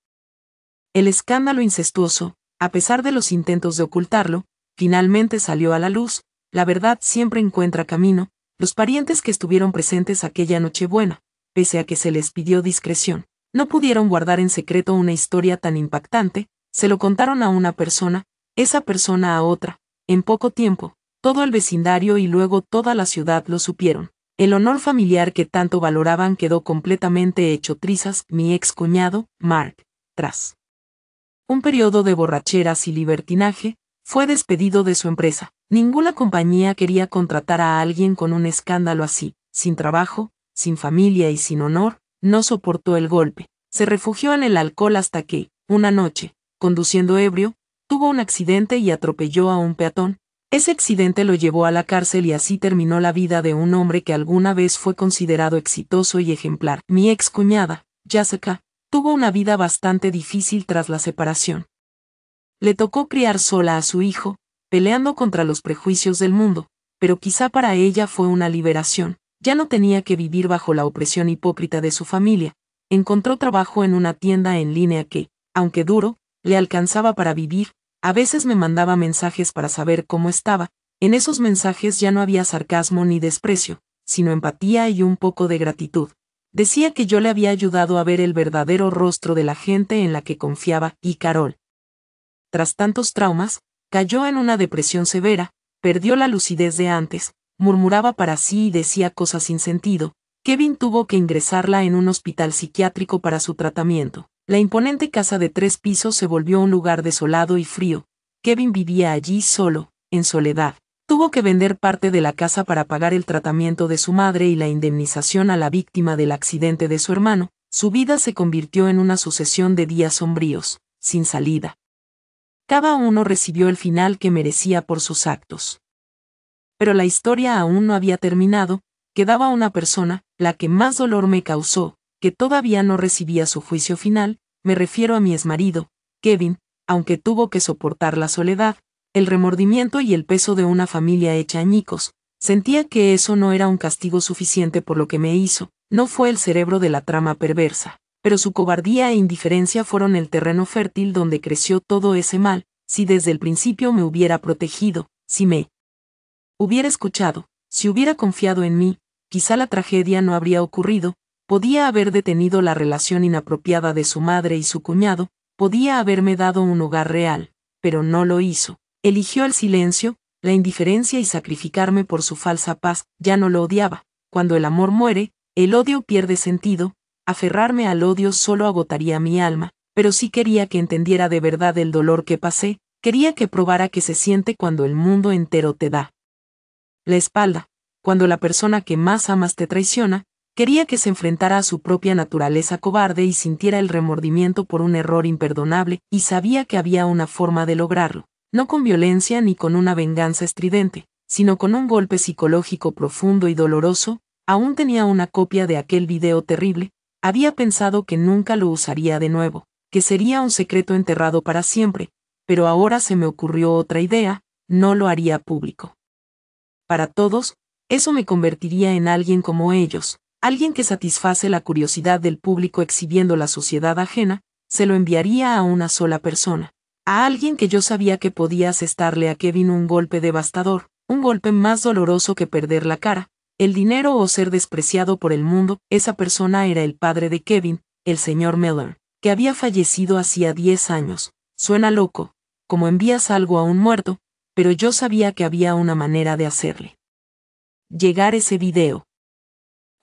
El escándalo incestuoso, a pesar de los intentos de ocultarlo, finalmente salió a la luz. La verdad siempre encuentra camino. Los parientes que estuvieron presentes aquella Nochebuena, pese a que se les pidió discreción, no pudieron guardar en secreto una historia tan impactante. Se lo contaron a una persona, esa persona a otra. En poco tiempo, todo el vecindario y luego toda la ciudad lo supieron. El honor familiar que tanto valoraban quedó completamente hecho trizas. Mi ex cuñado, Mark, tras un periodo de borracheras y libertinaje, fue despedido de su empresa. Ninguna compañía quería contratar a alguien con un escándalo así, sin trabajo, sin familia y sin honor. No soportó el golpe. Se refugió en el alcohol hasta que, una noche, conduciendo ebrio, tuvo un accidente y atropelló a un peatón. Ese accidente lo llevó a la cárcel y así terminó la vida de un hombre que alguna vez fue considerado exitoso y ejemplar. Mi ex cuñada, Jessica, tuvo una vida bastante difícil tras la separación. Le tocó criar sola a su hijo, peleando contra los prejuicios del mundo, pero quizá para ella fue una liberación. Ya no tenía que vivir bajo la opresión hipócrita de su familia. Encontró trabajo en una tienda en línea que, aunque duro, le alcanzaba para vivir. A veces me mandaba mensajes para saber cómo estaba. En esos mensajes ya no había sarcasmo ni desprecio, sino empatía y un poco de gratitud. Decía que yo le había ayudado a ver el verdadero rostro de la gente en la que confiaba, y Carol, tras tantos traumas, cayó en una depresión severa, perdió la lucidez de antes, murmuraba para sí y decía cosas sin sentido. Kevin tuvo que ingresarla en un hospital psiquiátrico para su tratamiento. La imponente casa de 3 pisos se volvió un lugar desolado y frío. Kevin vivía allí solo, en soledad. Tuvo que vender parte de la casa para pagar el tratamiento de su madre y la indemnización a la víctima del accidente de su hermano. Su vida se convirtió en una sucesión de días sombríos, sin salida. Cada uno recibió el final que merecía por sus actos. Pero la historia aún no había terminado. Quedaba una persona, la que más dolor me causó, que todavía no recibía su juicio final. Me refiero a mi exmarido, Kevin, aunque tuvo que soportar la soledad, el remordimiento y el peso de una familia hecha añicos. Sentía que eso no era un castigo suficiente por lo que me hizo. No fue el cerebro de la trama perversa, pero su cobardía e indiferencia fueron el terreno fértil donde creció todo ese mal. Si desde el principio me hubiera protegido, si me hubiera escuchado, si hubiera confiado en mí, quizá la tragedia no habría ocurrido. Podía haber detenido la relación inapropiada de su madre y su cuñado, podía haberme dado un hogar real, pero no lo hizo. Eligió el silencio, la indiferencia y sacrificarme por su falsa paz. Ya no lo odiaba. Cuando el amor muere, el odio pierde sentido. Aferrarme al odio solo agotaría mi alma, pero sí quería que entendiera de verdad el dolor que pasé, quería que probara qué se siente cuando el mundo entero te da la espalda, cuando la persona que más amas te traiciona. Quería que se enfrentara a su propia naturaleza cobarde y sintiera el remordimiento por un error imperdonable, y sabía que había una forma de lograrlo, no con violencia ni con una venganza estridente, sino con un golpe psicológico profundo y doloroso. Aún tenía una copia de aquel video terrible. Había pensado que nunca lo usaría de nuevo, que sería un secreto enterrado para siempre, pero ahora se me ocurrió otra idea. No lo haría público. Para todos, eso me convertiría en alguien como ellos. Alguien que satisface la curiosidad del público exhibiendo la suciedad ajena. Se lo enviaría a una sola persona. A alguien que yo sabía que podía asestarle a Kevin un golpe devastador, un golpe más doloroso que perder la cara, el dinero o ser despreciado por el mundo. Esa persona era el padre de Kevin, el señor Miller, que había fallecido hacía 10 años. Suena loco, como envías algo a un muerto, pero yo sabía que había una manera de hacerle llegar ese video.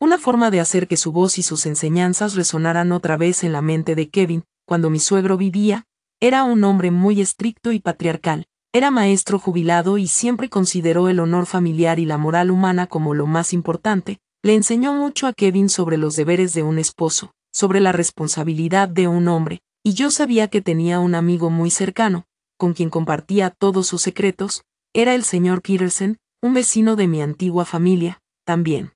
Una forma de hacer que su voz y sus enseñanzas resonaran otra vez en la mente de Kevin. Cuando mi suegro vivía, era un hombre muy estricto y patriarcal. Era maestro jubilado y siempre consideró el honor familiar y la moral humana como lo más importante. Le enseñó mucho a Kevin sobre los deberes de un esposo, sobre la responsabilidad de un hombre, y yo sabía que tenía un amigo muy cercano, con quien compartía todos sus secretos. Era el señor Peterson, un vecino de mi antigua familia, también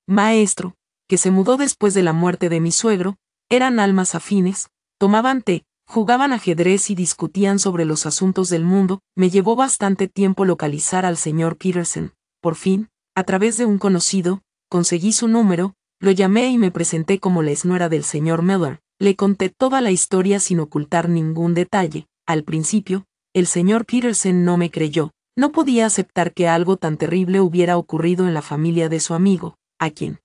maestro, que se mudó después de la muerte de mi suegro. Eran almas afines, tomaban té, jugaban ajedrez y discutían sobre los asuntos del mundo. Me llevó bastante tiempo localizar al señor Peterson. Por fin, a través de un conocido, conseguí su número, lo llamé y me presenté como la exnuera del señor Miller. Le conté toda la historia sin ocultar ningún detalle. Al principio, el señor Peterson no me creyó. No podía aceptar que algo tan terrible hubiera ocurrido en la familia de su amigo, a quien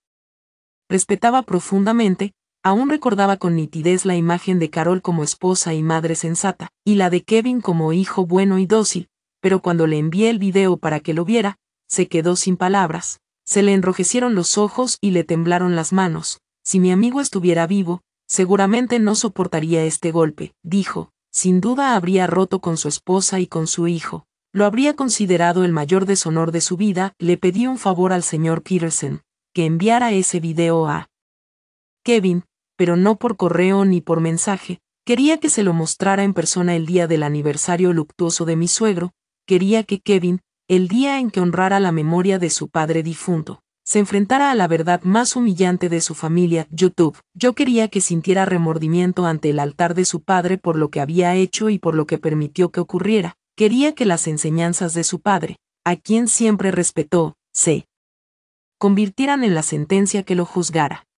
respetaba profundamente. Aún recordaba con nitidez la imagen de Carol como esposa y madre sensata, y la de Kevin como hijo bueno y dócil. pero cuando le envié el video para que lo viera, se quedó sin palabras. Se le enrojecieron los ojos y le temblaron las manos. Si mi amigo estuviera vivo, seguramente no soportaría este golpe, dijo. Sin duda habría roto con su esposa y con su hijo. Lo habría considerado el mayor deshonor de su vida. Le pedí un favor al señor Peterson, que enviara ese video a Kevin, pero no por correo ni por mensaje. Quería que se lo mostrara en persona el día del aniversario luctuoso de mi suegro. Quería que Kevin, el día en que honrara la memoria de su padre difunto, se enfrentara a la verdad más humillante de su familia, YouTube. Yo quería que sintiera remordimiento ante el altar de su padre por lo que había hecho y por lo que permitió que ocurriera. Quería que las enseñanzas de su padre, a quien siempre respetó, se convirtieran en la sentencia que lo juzgara.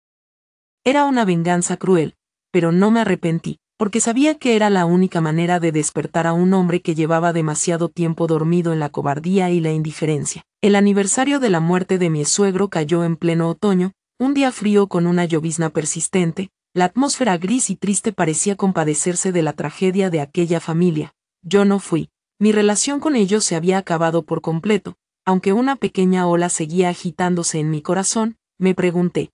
Era una venganza cruel, pero no me arrepentí, porque sabía que era la única manera de despertar a un hombre que llevaba demasiado tiempo dormido en la cobardía y la indiferencia. El aniversario de la muerte de mi suegro cayó en pleno otoño, un día frío con una llovizna persistente. La atmósfera gris y triste parecía compadecerse de la tragedia de aquella familia. Yo no fui. Mi relación con ellos se había acabado por completo, aunque una pequeña ola seguía agitándose en mi corazón. Me pregunté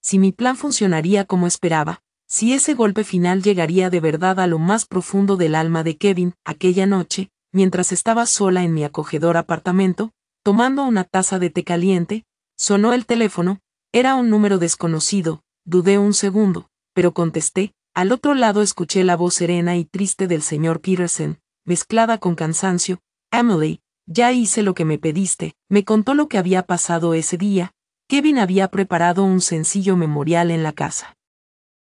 si mi plan funcionaría como esperaba, si ese golpe final llegaría de verdad a lo más profundo del alma de Kevin. Aquella noche, mientras estaba sola en mi acogedor apartamento, tomando una taza de té caliente, sonó el teléfono. Era un número desconocido. Dudé un segundo, pero contesté. Al otro lado escuché la voz serena y triste del señor Peterson, mezclada con cansancio. Emily, ya hice lo que me pediste. Me contó lo que había pasado ese día. Kevin había preparado un sencillo memorial en la casa,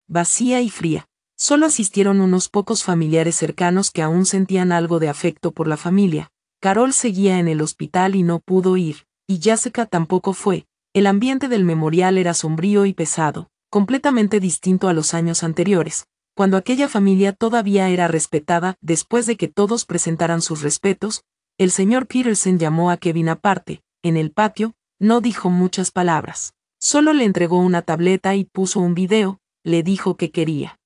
vacía y fría. Solo asistieron unos pocos familiares cercanos que aún sentían algo de afecto por la familia. Carol seguía en el hospital y no pudo ir, y Jessica tampoco fue. El ambiente del memorial era sombrío y pesado, completamente distinto a los años anteriores, cuando aquella familia todavía era respetada. Después de que todos presentaran sus respetos, el señor Peterson llamó a Kevin aparte, en el patio. No dijo muchas palabras. Solo le entregó una tableta y puso un video. Le dijo que quería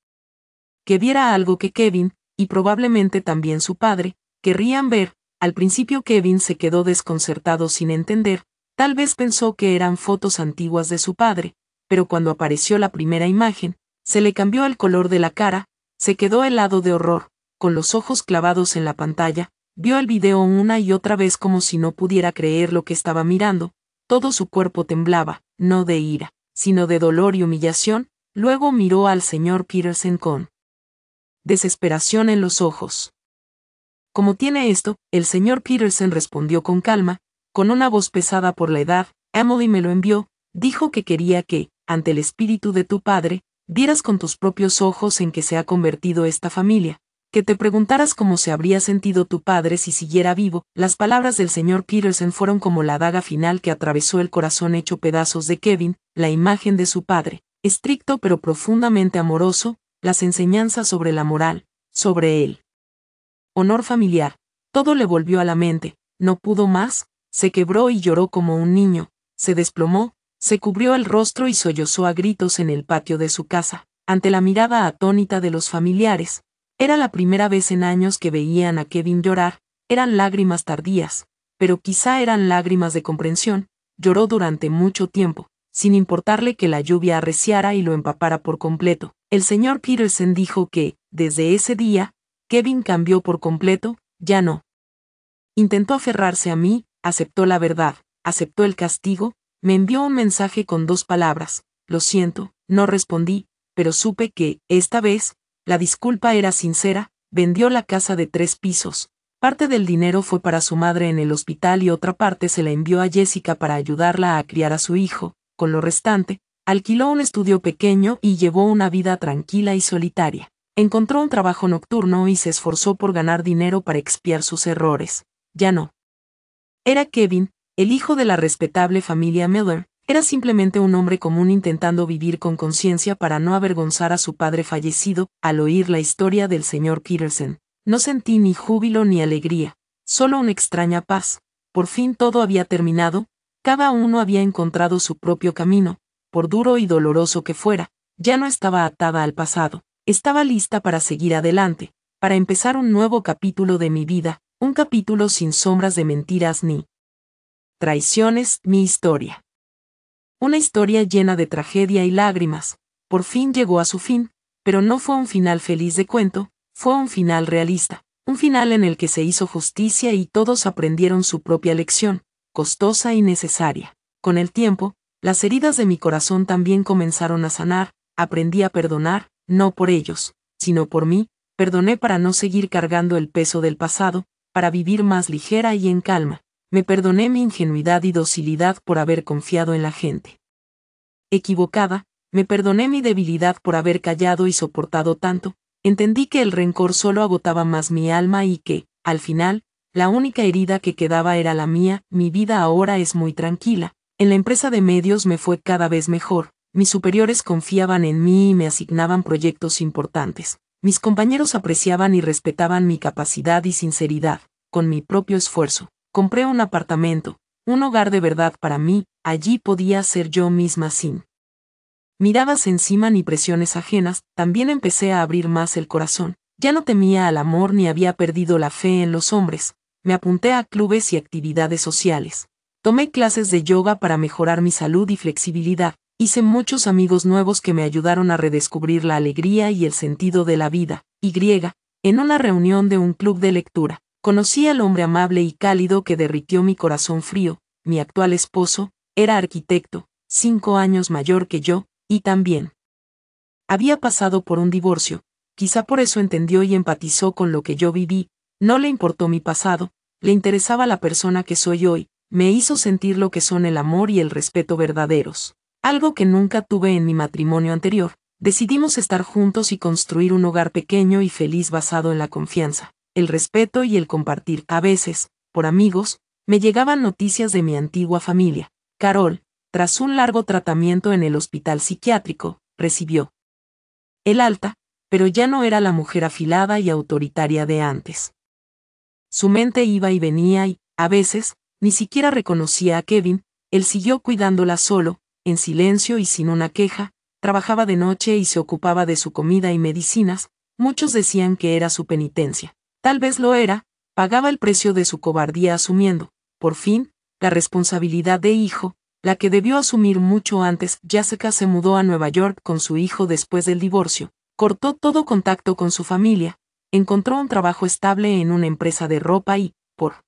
que viera algo que Kevin, y probablemente también su padre, querrían ver. Al principio Kevin se quedó desconcertado sin entender. Tal vez pensó que eran fotos antiguas de su padre, pero cuando apareció la primera imagen, se le cambió el color de la cara. Se quedó helado de horror, con los ojos clavados en la pantalla. Vio el video una y otra vez como si no pudiera creer lo que estaba mirando. Todo su cuerpo temblaba, no de ira, sino de dolor y humillación. Luego miró al señor Peterson con desesperación en los ojos. ¿Cómo tiene esto? El señor Peterson respondió con calma, con una voz pesada por la edad. Emily me lo envió. Dijo que quería que, ante el espíritu de tu padre, vieras con tus propios ojos en que se ha convertido esta familia. Que te preguntaras cómo se habría sentido tu padre si siguiera vivo. Las palabras del señor Peterson fueron como la daga final que atravesó el corazón hecho pedazos de Kevin. La imagen de su padre, estricto pero profundamente amoroso, las enseñanzas sobre la moral, sobre el honor familiar, todo le volvió a la mente. No pudo más, se quebró y lloró como un niño, se desplomó, se cubrió el rostro y sollozó a gritos en el patio de su casa, ante la mirada atónita de los familiares. Era la primera vez en años que veían a Kevin llorar. Eran lágrimas tardías, pero quizá eran lágrimas de comprensión. Lloró durante mucho tiempo, sin importarle que la lluvia arreciara y lo empapara por completo. El señor Peterson dijo que, desde ese día, Kevin cambió por completo. Ya no intentó aferrarse a mí, aceptó la verdad, aceptó el castigo. Me envió un mensaje con 2 palabras. Lo siento. No respondí, pero supe que, esta vez, la disculpa era sincera. Vendió la casa de 3 pisos. Parte del dinero fue para su madre en el hospital y otra parte se la envió a Jessica para ayudarla a criar a su hijo. Con lo restante, alquiló un estudio pequeño y llevó una vida tranquila y solitaria. Encontró un trabajo nocturno y se esforzó por ganar dinero para expiar sus errores. Ya no era Kevin, el hijo de la respetable familia Miller. Era simplemente un hombre común intentando vivir con conciencia para no avergonzar a su padre fallecido. Al oír la historia del señor Peterson, no sentí ni júbilo ni alegría, solo una extraña paz. Por fin todo había terminado, cada uno había encontrado su propio camino, por duro y doloroso que fuera. Ya no estaba atada al pasado, estaba lista para seguir adelante, para empezar un nuevo capítulo de mi vida. Un capítulo sin sombras de mentiras ni traiciones, mi historia. Una historia llena de tragedia y lágrimas. Por fin llegó a su fin, pero no fue un final feliz de cuento, fue un final realista. Un final en el que se hizo justicia y todos aprendieron su propia lección, costosa y necesaria. Con el tiempo, las heridas de mi corazón también comenzaron a sanar, aprendí a perdonar, no por ellos, sino por mí, perdoné para no seguir cargando el peso del pasado, para vivir más ligera y en calma. Me perdoné mi ingenuidad y docilidad por haber confiado en la gente equivocada, me perdoné mi debilidad por haber callado y soportado tanto. Entendí que el rencor solo agotaba más mi alma y que, al final, la única herida que quedaba era la mía. Mi vida ahora es muy tranquila. En la empresa de medios me fue cada vez mejor, mis superiores confiaban en mí y me asignaban proyectos importantes. Mis compañeros apreciaban y respetaban mi capacidad y sinceridad. Con mi propio esfuerzo, compré un apartamento, un hogar de verdad para mí, allí podía ser yo misma sin miradas encima ni presiones ajenas. También empecé a abrir más el corazón. Ya no temía al amor ni había perdido la fe en los hombres. Me apunté a clubes y actividades sociales. Tomé clases de yoga para mejorar mi salud y flexibilidad. Hice muchos amigos nuevos que me ayudaron a redescubrir la alegría y el sentido de la vida. En una reunión de un club de lectura, conocí al hombre amable y cálido que derritió mi corazón frío. Mi actual esposo era arquitecto, 5 años mayor que yo, y también había pasado por un divorcio. Quizá por eso entendió y empatizó con lo que yo viví. No le importó mi pasado, le interesaba la persona que soy hoy. Me hizo sentir lo que son el amor y el respeto verdaderos, algo que nunca tuve en mi matrimonio anterior. Decidimos estar juntos y construir un hogar pequeño y feliz basado en la confianza, el respeto y el compartir. A veces, por amigos, me llegaban noticias de mi antigua familia. Carol, tras un largo tratamiento en el hospital psiquiátrico, recibió el alta, pero ya no era la mujer afilada y autoritaria de antes. Su mente iba y venía y, a veces, ni siquiera reconocía a Kevin. Él siguió cuidándola solo, en silencio y sin una queja. Trabajaba de noche y se ocupaba de su comida y medicinas. Muchos decían que era su penitencia. Tal vez lo era, pagaba el precio de su cobardía asumiendo, por fin, la responsabilidad de hijo, la que debió asumir mucho antes. Jessica se mudó a Nueva York con su hijo después del divorcio, cortó todo contacto con su familia, encontró un trabajo estable en una empresa de ropa y, por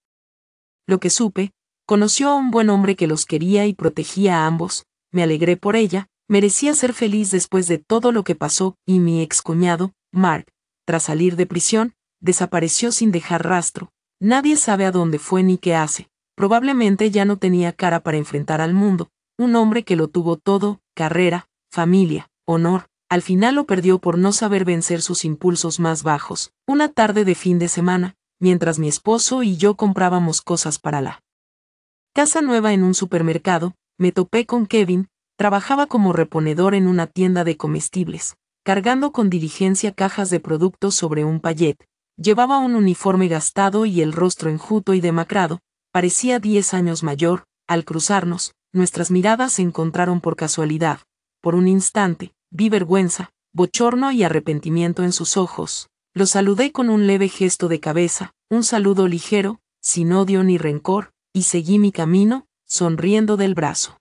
lo que supe, conoció a un buen hombre que los quería y protegía a ambos. Me alegré por ella, merecía ser feliz después de todo lo que pasó. Y mi excuñado, Mark, tras salir de prisión, desapareció sin dejar rastro. Nadie sabe a dónde fue ni qué hace. Probablemente ya no tenía cara para enfrentar al mundo. Un hombre que lo tuvo todo, carrera, familia, honor, al final lo perdió por no saber vencer sus impulsos más bajos. Una tarde de fin de semana, mientras mi esposo y yo comprábamos cosas para la casa nueva en un supermercado, me topé con Kevin. Trabajaba como reponedor en una tienda de comestibles, cargando con diligencia cajas de productos sobre un pallet. Llevaba un uniforme gastado y el rostro enjuto y demacrado. Parecía 10 años mayor. Al cruzarnos, nuestras miradas se encontraron por casualidad. Por un instante, vi vergüenza, bochorno y arrepentimiento en sus ojos. Lo saludé con un leve gesto de cabeza, un saludo ligero, sin odio ni rencor, y seguí mi camino, sonriendo del brazo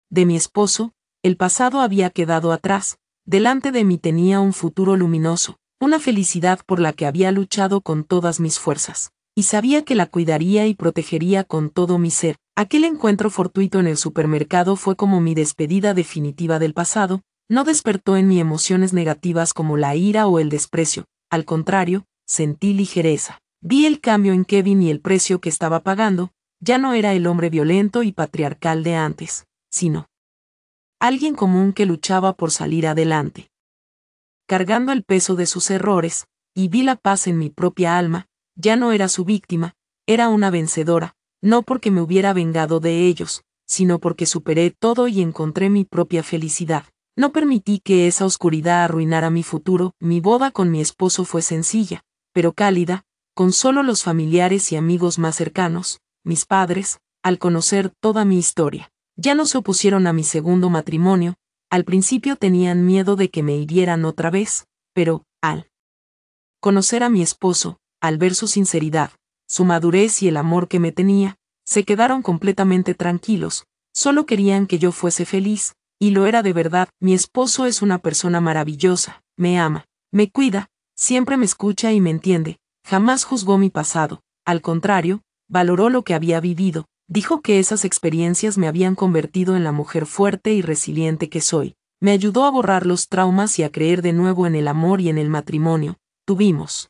de mi esposo. El pasado había quedado atrás. Delante de mí tenía un futuro luminoso, una felicidad por la que había luchado con todas mis fuerzas, y sabía que la cuidaría y protegería con todo mi ser. Aquel encuentro fortuito en el supermercado fue como mi despedida definitiva del pasado. No despertó en mí emociones negativas como la ira o el desprecio. Al contrario, sentí ligereza. Vi el cambio en Kevin y el precio que estaba pagando. Ya no era el hombre violento y patriarcal de antes, sino alguien común que luchaba por salir adelante, cargando el peso de sus errores. Y vi la paz en mi propia alma. Ya no era su víctima, era una vencedora, no porque me hubiera vengado de ellos, sino porque superé todo y encontré mi propia felicidad. No permití que esa oscuridad arruinara mi futuro. Mi boda con mi esposo fue sencilla, pero cálida, con solo los familiares y amigos más cercanos. Mis padres, al conocer toda mi historia, ya no se opusieron a mi segundo matrimonio. Al principio tenían miedo de que me hirieran otra vez, pero, al conocer a mi esposo, al ver su sinceridad, su madurez y el amor que me tenía, se quedaron completamente tranquilos, solo querían que yo fuese feliz, y lo era de verdad. Mi esposo es una persona maravillosa, me ama, me cuida, siempre me escucha y me entiende, jamás juzgó mi pasado, al contrario, valoró lo que había vivido, dijo que esas experiencias me habían convertido en la mujer fuerte y resiliente que soy, me ayudó a borrar los traumas y a creer de nuevo en el amor y en el matrimonio. Tuvimos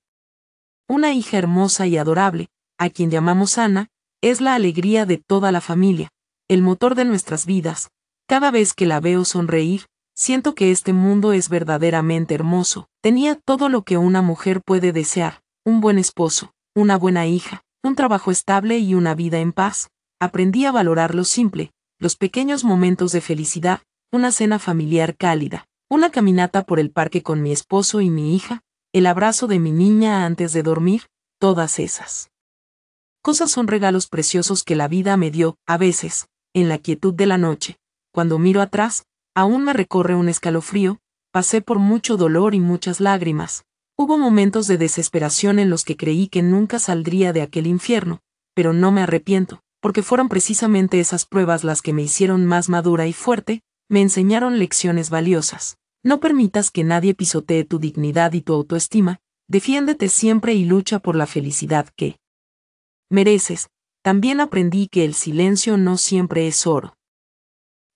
una hija hermosa y adorable, a quien llamamos Ana, es la alegría de toda la familia, el motor de nuestras vidas. Cada vez que la veo sonreír, siento que este mundo es verdaderamente hermoso. Tenía todo lo que una mujer puede desear: un buen esposo, una buena hija, un trabajo estable y una vida en paz. Aprendí a valorar lo simple, los pequeños momentos de felicidad, una cena familiar cálida, una caminata por el parque con mi esposo y mi hija, el abrazo de mi niña antes de dormir. Todas esas cosas son regalos preciosos que la vida me dio. A veces, en la quietud de la noche, cuando miro atrás, aún me recorre un escalofrío. Pasé por mucho dolor y muchas lágrimas. Hubo momentos de desesperación en los que creí que nunca saldría de aquel infierno, pero no me arrepiento, porque fueron precisamente esas pruebas las que me hicieron más madura y fuerte, me enseñaron lecciones valiosas. No permitas que nadie pisotee tu dignidad y tu autoestima, defiéndete siempre y lucha por la felicidad que mereces. También aprendí que el silencio no siempre es oro.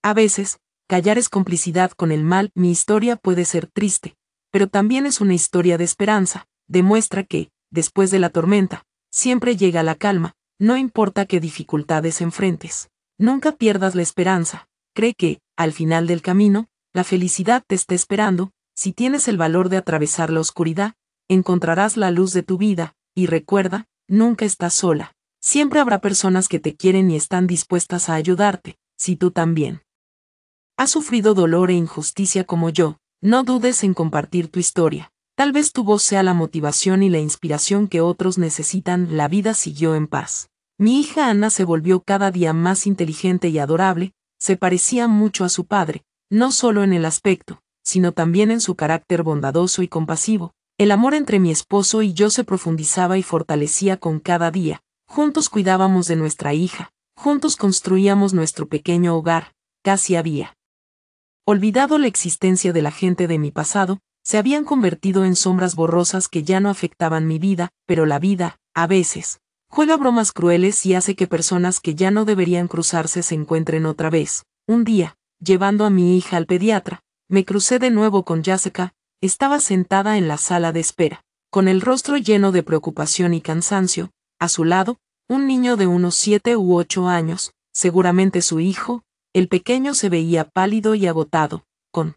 A veces, callar es complicidad con el mal. Mi historia puede ser triste, pero también es una historia de esperanza. Demuestra que, después de la tormenta, siempre llega la calma, no importa qué dificultades enfrentes. Nunca pierdas la esperanza. Cree que, al final del camino, la felicidad te está esperando. Si tienes el valor de atravesar la oscuridad, encontrarás la luz de tu vida, y recuerda, nunca estás sola. Siempre habrá personas que te quieren y están dispuestas a ayudarte. Si tú también has sufrido dolor e injusticia como yo, no dudes en compartir tu historia. Tal vez tu voz sea la motivación y la inspiración que otros necesitan. La vida siguió en paz. Mi hija Ana se volvió cada día más inteligente y adorable, se parecía mucho a su padre, no solo en el aspecto, sino también en su carácter bondadoso y compasivo. El amor entre mi esposo y yo se profundizaba y fortalecía con cada día. Juntos cuidábamos de nuestra hija, juntos construíamos nuestro pequeño hogar. Casi había olvidado la existencia de la gente de mi pasado, se habían convertido en sombras borrosas que ya no afectaban mi vida. Pero la vida, a veces, juega bromas crueles y hace que personas que ya no deberían cruzarse se encuentren otra vez. Un día, llevando a mi hija al pediatra, me crucé de nuevo con Jessica. Estaba sentada en la sala de espera, con el rostro lleno de preocupación y cansancio. A su lado, un niño de unos 7 u 8 años, seguramente su hijo. El pequeño se veía pálido y agotado, con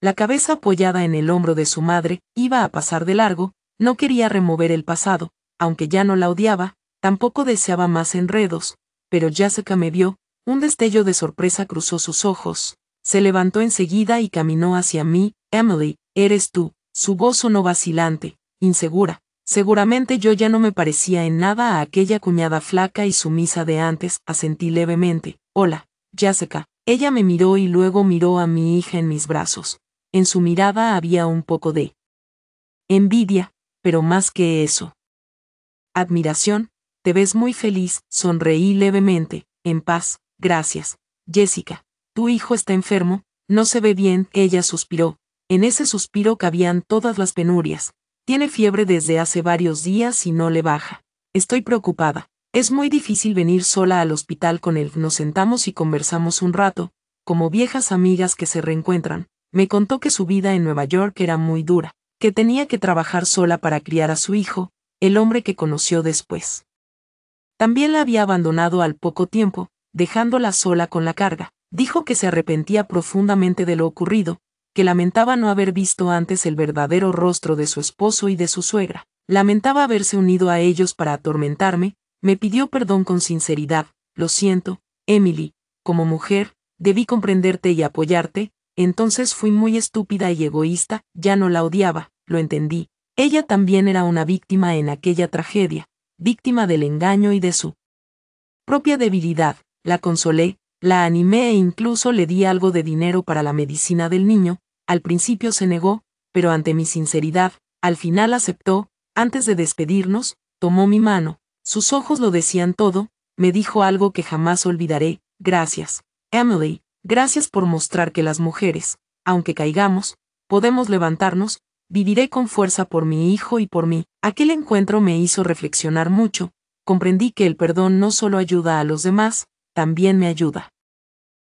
la cabeza apoyada en el hombro de su madre. Iba a pasar de largo. No quería remover el pasado, aunque ya no la odiaba, tampoco deseaba más enredos. Pero Jessica me vio, un destello de sorpresa cruzó sus ojos. Se levantó enseguida y caminó hacia mí. Emily, ¿eres tú? Su voz sonó vacilante, insegura. Seguramente yo ya no me parecía en nada a aquella cuñada flaca y sumisa de antes. Asentí levemente. Hola, Jessica. Ella me miró y luego miró a mi hija en mis brazos. En su mirada había un poco de envidia, pero más que eso, admiración. Te ves muy feliz. Sonreí levemente. En paz, gracias. Jessica, tu hijo está enfermo, no se ve bien. Ella suspiró. En ese suspiro cabían todas las penurias. Tiene fiebre desde hace varios días y no le baja. Estoy preocupada. Es muy difícil venir sola al hospital con él. Nos sentamos y conversamos un rato, como viejas amigas que se reencuentran. Me contó que su vida en Nueva York era muy dura, que tenía que trabajar sola para criar a su hijo, el hombre que conoció después. También la había abandonado al poco tiempo, dejándola sola con la carga. Dijo que se arrepentía profundamente de lo ocurrido, que lamentaba no haber visto antes el verdadero rostro de su esposo y de su suegra. Lamentaba haberse unido a ellos para atormentarme. Me pidió perdón con sinceridad. Lo siento, Emily, como mujer, debí comprenderte y apoyarte. Entonces fui muy estúpida y egoísta. Ya no la odiaba, lo entendí. Ella también era una víctima en aquella tragedia, víctima del engaño y de su propia debilidad. La consolé, la animé e incluso le di algo de dinero para la medicina del niño. Al principio se negó, pero ante mi sinceridad, al final aceptó. Antes de despedirnos, tomó mi mano. Sus ojos lo decían todo. Me dijo algo que jamás olvidaré: gracias, Emily, gracias por mostrar que las mujeres, aunque caigamos, podemos levantarnos. Viviré con fuerza por mi hijo y por mí. Aquel encuentro me hizo reflexionar mucho. Comprendí que el perdón no solo ayuda a los demás, también me ayuda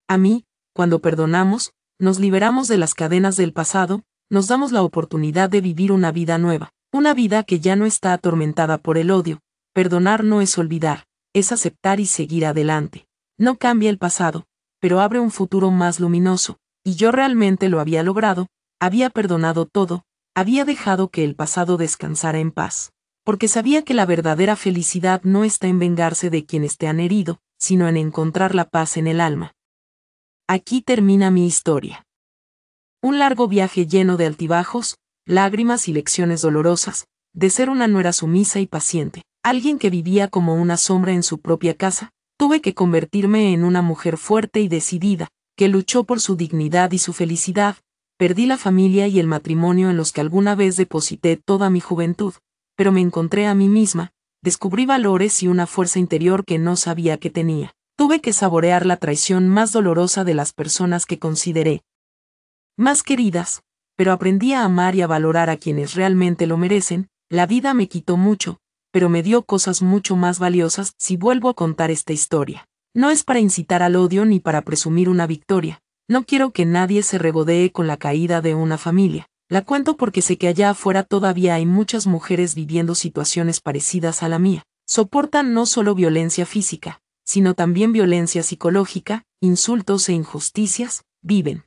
a mí. Cuando perdonamos, nos liberamos de las cadenas del pasado, nos damos la oportunidad de vivir una vida nueva, una vida que ya no está atormentada por el odio. Perdonar no es olvidar, es aceptar y seguir adelante. No cambia el pasado, pero abre un futuro más luminoso, y yo realmente lo había logrado. Había perdonado todo, había dejado que el pasado descansara en paz, porque sabía que la verdadera felicidad no está en vengarse de quienes te han herido, sino en encontrar la paz en el alma. Aquí termina mi historia. Un largo viaje lleno de altibajos, lágrimas y lecciones dolorosas, de ser una nuera sumisa y paciente, alguien que vivía como una sombra en su propia casa, tuve que convertirme en una mujer fuerte y decidida, que luchó por su dignidad y su felicidad. Perdí la familia y el matrimonio en los que alguna vez deposité toda mi juventud, pero me encontré a mí misma, descubrí valores y una fuerza interior que no sabía que tenía. Tuve que saborear la traición más dolorosa de las personas que consideré más queridas, pero aprendí a amar y a valorar a quienes realmente lo merecen. La vida me quitó mucho, pero me dio cosas mucho más valiosas. Si vuelvo a contar esta historia, no es para incitar al odio ni para presumir una victoria. No quiero que nadie se regodee con la caída de una familia. La cuento porque sé que allá afuera todavía hay muchas mujeres viviendo situaciones parecidas a la mía. Soportan no solo violencia física, sino también violencia psicológica, insultos e injusticias. Viven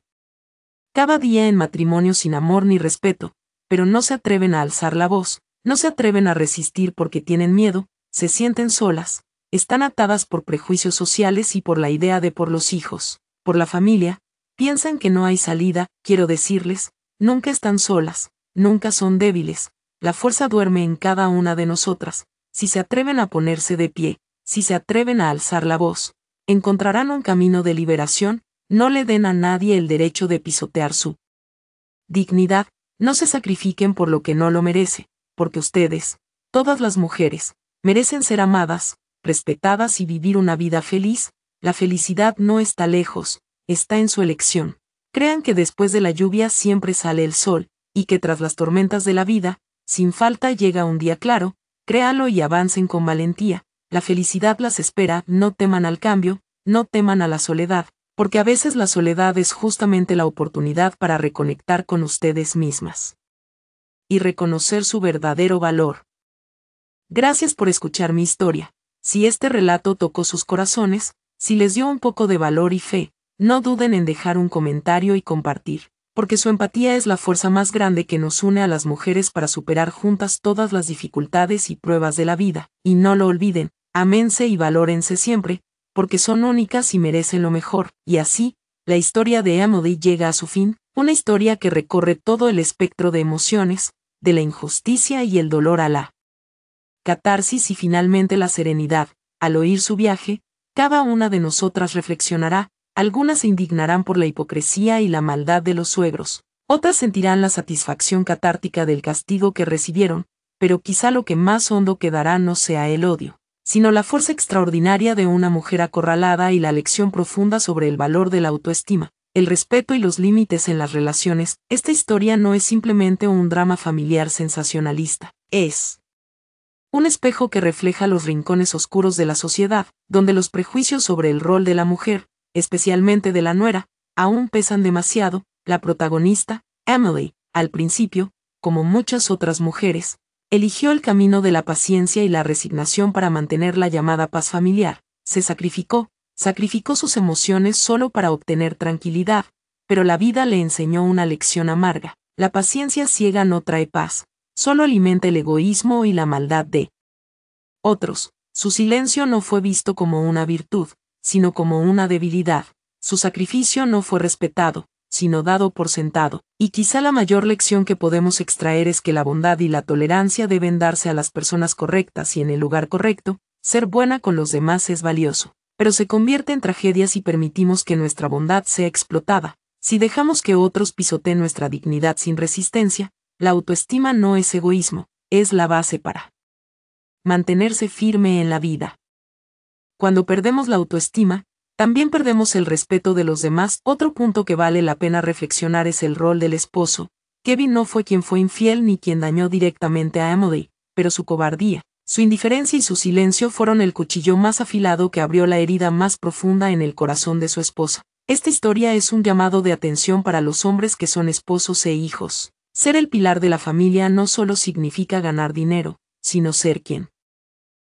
cada día en matrimonio sin amor ni respeto, pero no se atreven a alzar la voz, no se atreven a resistir porque tienen miedo, se sienten solas, están atadas por prejuicios sociales y por la idea de por los hijos, por la familia, piensan que no hay salida. Quiero decirles, nunca están solas, nunca son débiles, la fuerza duerme en cada una de nosotras. Si se atreven a ponerse de pie, si se atreven a alzar la voz, encontrarán un camino de liberación. No le den a nadie el derecho de pisotear su dignidad. No se sacrifiquen por lo que no lo merece, porque ustedes, todas las mujeres, merecen ser amadas, respetadas y vivir una vida feliz. La felicidad no está lejos, está en su elección. Crean que después de la lluvia siempre sale el sol, y que tras las tormentas de la vida, sin falta llega un día claro. Créanlo y avancen con valentía. La felicidad las espera. No teman al cambio, no teman a la soledad, porque a veces la soledad es justamente la oportunidad para reconectar con ustedes mismas y reconocer su verdadero valor. Gracias por escuchar mi historia. Si este relato tocó sus corazones, si les dio un poco de valor y fe, no duden en dejar un comentario y compartir, porque su empatía es la fuerza más grande que nos une a las mujeres para superar juntas todas las dificultades y pruebas de la vida. Y no lo olviden, ámense y valórense siempre, porque son únicas y merecen lo mejor. Y así, la historia de Emily llega a su fin, una historia que recorre todo el espectro de emociones, de la injusticia y el dolor a la catarsis y finalmente la serenidad. Al oír su viaje, cada una de nosotras reflexionará. Algunas se indignarán por la hipocresía y la maldad de los suegros, otras sentirán la satisfacción catártica del castigo que recibieron, pero quizá lo que más hondo quedará no sea el odio, sino la fuerza extraordinaria de una mujer acorralada y la lección profunda sobre el valor de la autoestima, el respeto y los límites en las relaciones. Esta historia no es simplemente un drama familiar sensacionalista, es un espejo que refleja los rincones oscuros de la sociedad, donde los prejuicios sobre el rol de la mujer, especialmente de la nuera, aún pesan demasiado. La protagonista, Emily, al principio, como muchas otras mujeres, eligió el camino de la paciencia y la resignación para mantener la llamada paz familiar. Se sacrificó sus emociones solo para obtener tranquilidad, pero la vida le enseñó una lección amarga. La paciencia ciega no trae paz, solo alimenta el egoísmo y la maldad de otros. Su silencio no fue visto como una virtud, sino como una debilidad. Su sacrificio no fue respetado, sino dado por sentado. Y quizá la mayor lección que podemos extraer es que la bondad y la tolerancia deben darse a las personas correctas y en el lugar correcto. Ser buena con los demás es valioso, pero se convierte en tragedia si permitimos que nuestra bondad sea explotada. Si dejamos que otros pisoteen nuestra dignidad sin resistencia. La autoestima no es egoísmo, es la base para mantenerse firme en la vida. Cuando perdemos la autoestima, también perdemos el respeto de los demás. Otro punto que vale la pena reflexionar es el rol del esposo. Kevin no fue quien fue infiel ni quien dañó directamente a Emily, pero su cobardía, su indiferencia y su silencio fueron el cuchillo más afilado que abrió la herida más profunda en el corazón de su esposa. Esta historia es un llamado de atención para los hombres que son esposos e hijos. Ser el pilar de la familia no solo significa ganar dinero, sino ser quien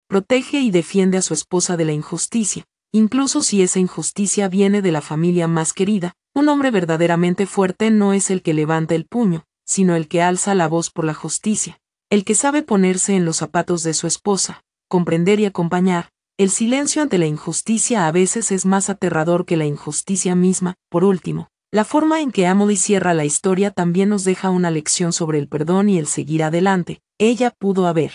protege y defiende a su esposa de la injusticia, incluso si esa injusticia viene de la familia más querida. Un hombre verdaderamente fuerte no es el que levanta el puño, sino el que alza la voz por la justicia, el que sabe ponerse en los zapatos de su esposa, comprender y acompañar. El silencio ante la injusticia a veces es más aterrador que la injusticia misma. Por último, la forma en que Emily cierra la historia también nos deja una lección sobre el perdón y el seguir adelante. Ella pudo haber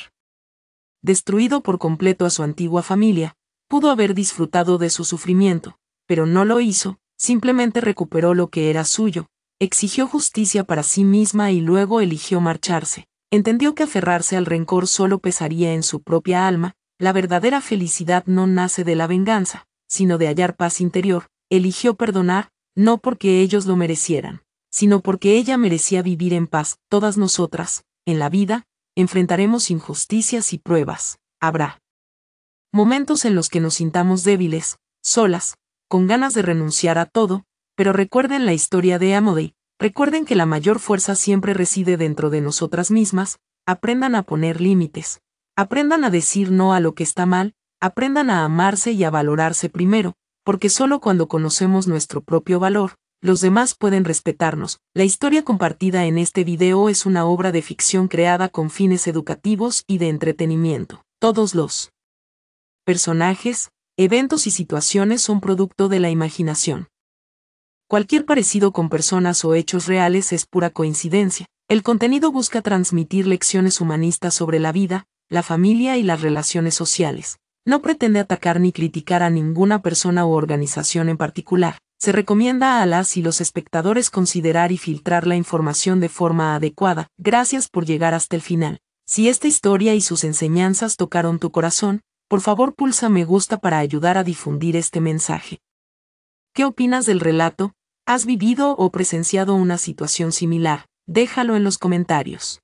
destruido por completo a su antigua familia, pudo haber disfrutado de su sufrimiento, pero no lo hizo, simplemente recuperó lo que era suyo, exigió justicia para sí misma y luego eligió marcharse. Entendió que aferrarse al rencor solo pesaría en su propia alma. La verdadera felicidad no nace de la venganza, sino de hallar paz interior. Eligió perdonar, no porque ellos lo merecieran, sino porque ella merecía vivir en paz. Todas nosotras, en la vida, enfrentaremos injusticias y pruebas. Habrá momentos en los que nos sintamos débiles, solas, con ganas de renunciar a todo, pero recuerden la historia de Emily, recuerden que la mayor fuerza siempre reside dentro de nosotras mismas. Aprendan a poner límites, aprendan a decir no a lo que está mal, aprendan a amarse y a valorarse primero, porque solo cuando conocemos nuestro propio valor, los demás pueden respetarnos. La historia compartida en este video es una obra de ficción creada con fines educativos y de entretenimiento. Todos los personajes, eventos y situaciones son producto de la imaginación. Cualquier parecido con personas o hechos reales es pura coincidencia. El contenido busca transmitir lecciones humanistas sobre la vida, la familia y las relaciones sociales. No pretende atacar ni criticar a ninguna persona u organización en particular. Se recomienda a las y los espectadores considerar y filtrar la información de forma adecuada. Gracias por llegar hasta el final. Si esta historia y sus enseñanzas tocaron tu corazón, por favor pulsa me gusta para ayudar a difundir este mensaje. ¿Qué opinas del relato? ¿Has vivido o presenciado una situación similar? Déjalo en los comentarios.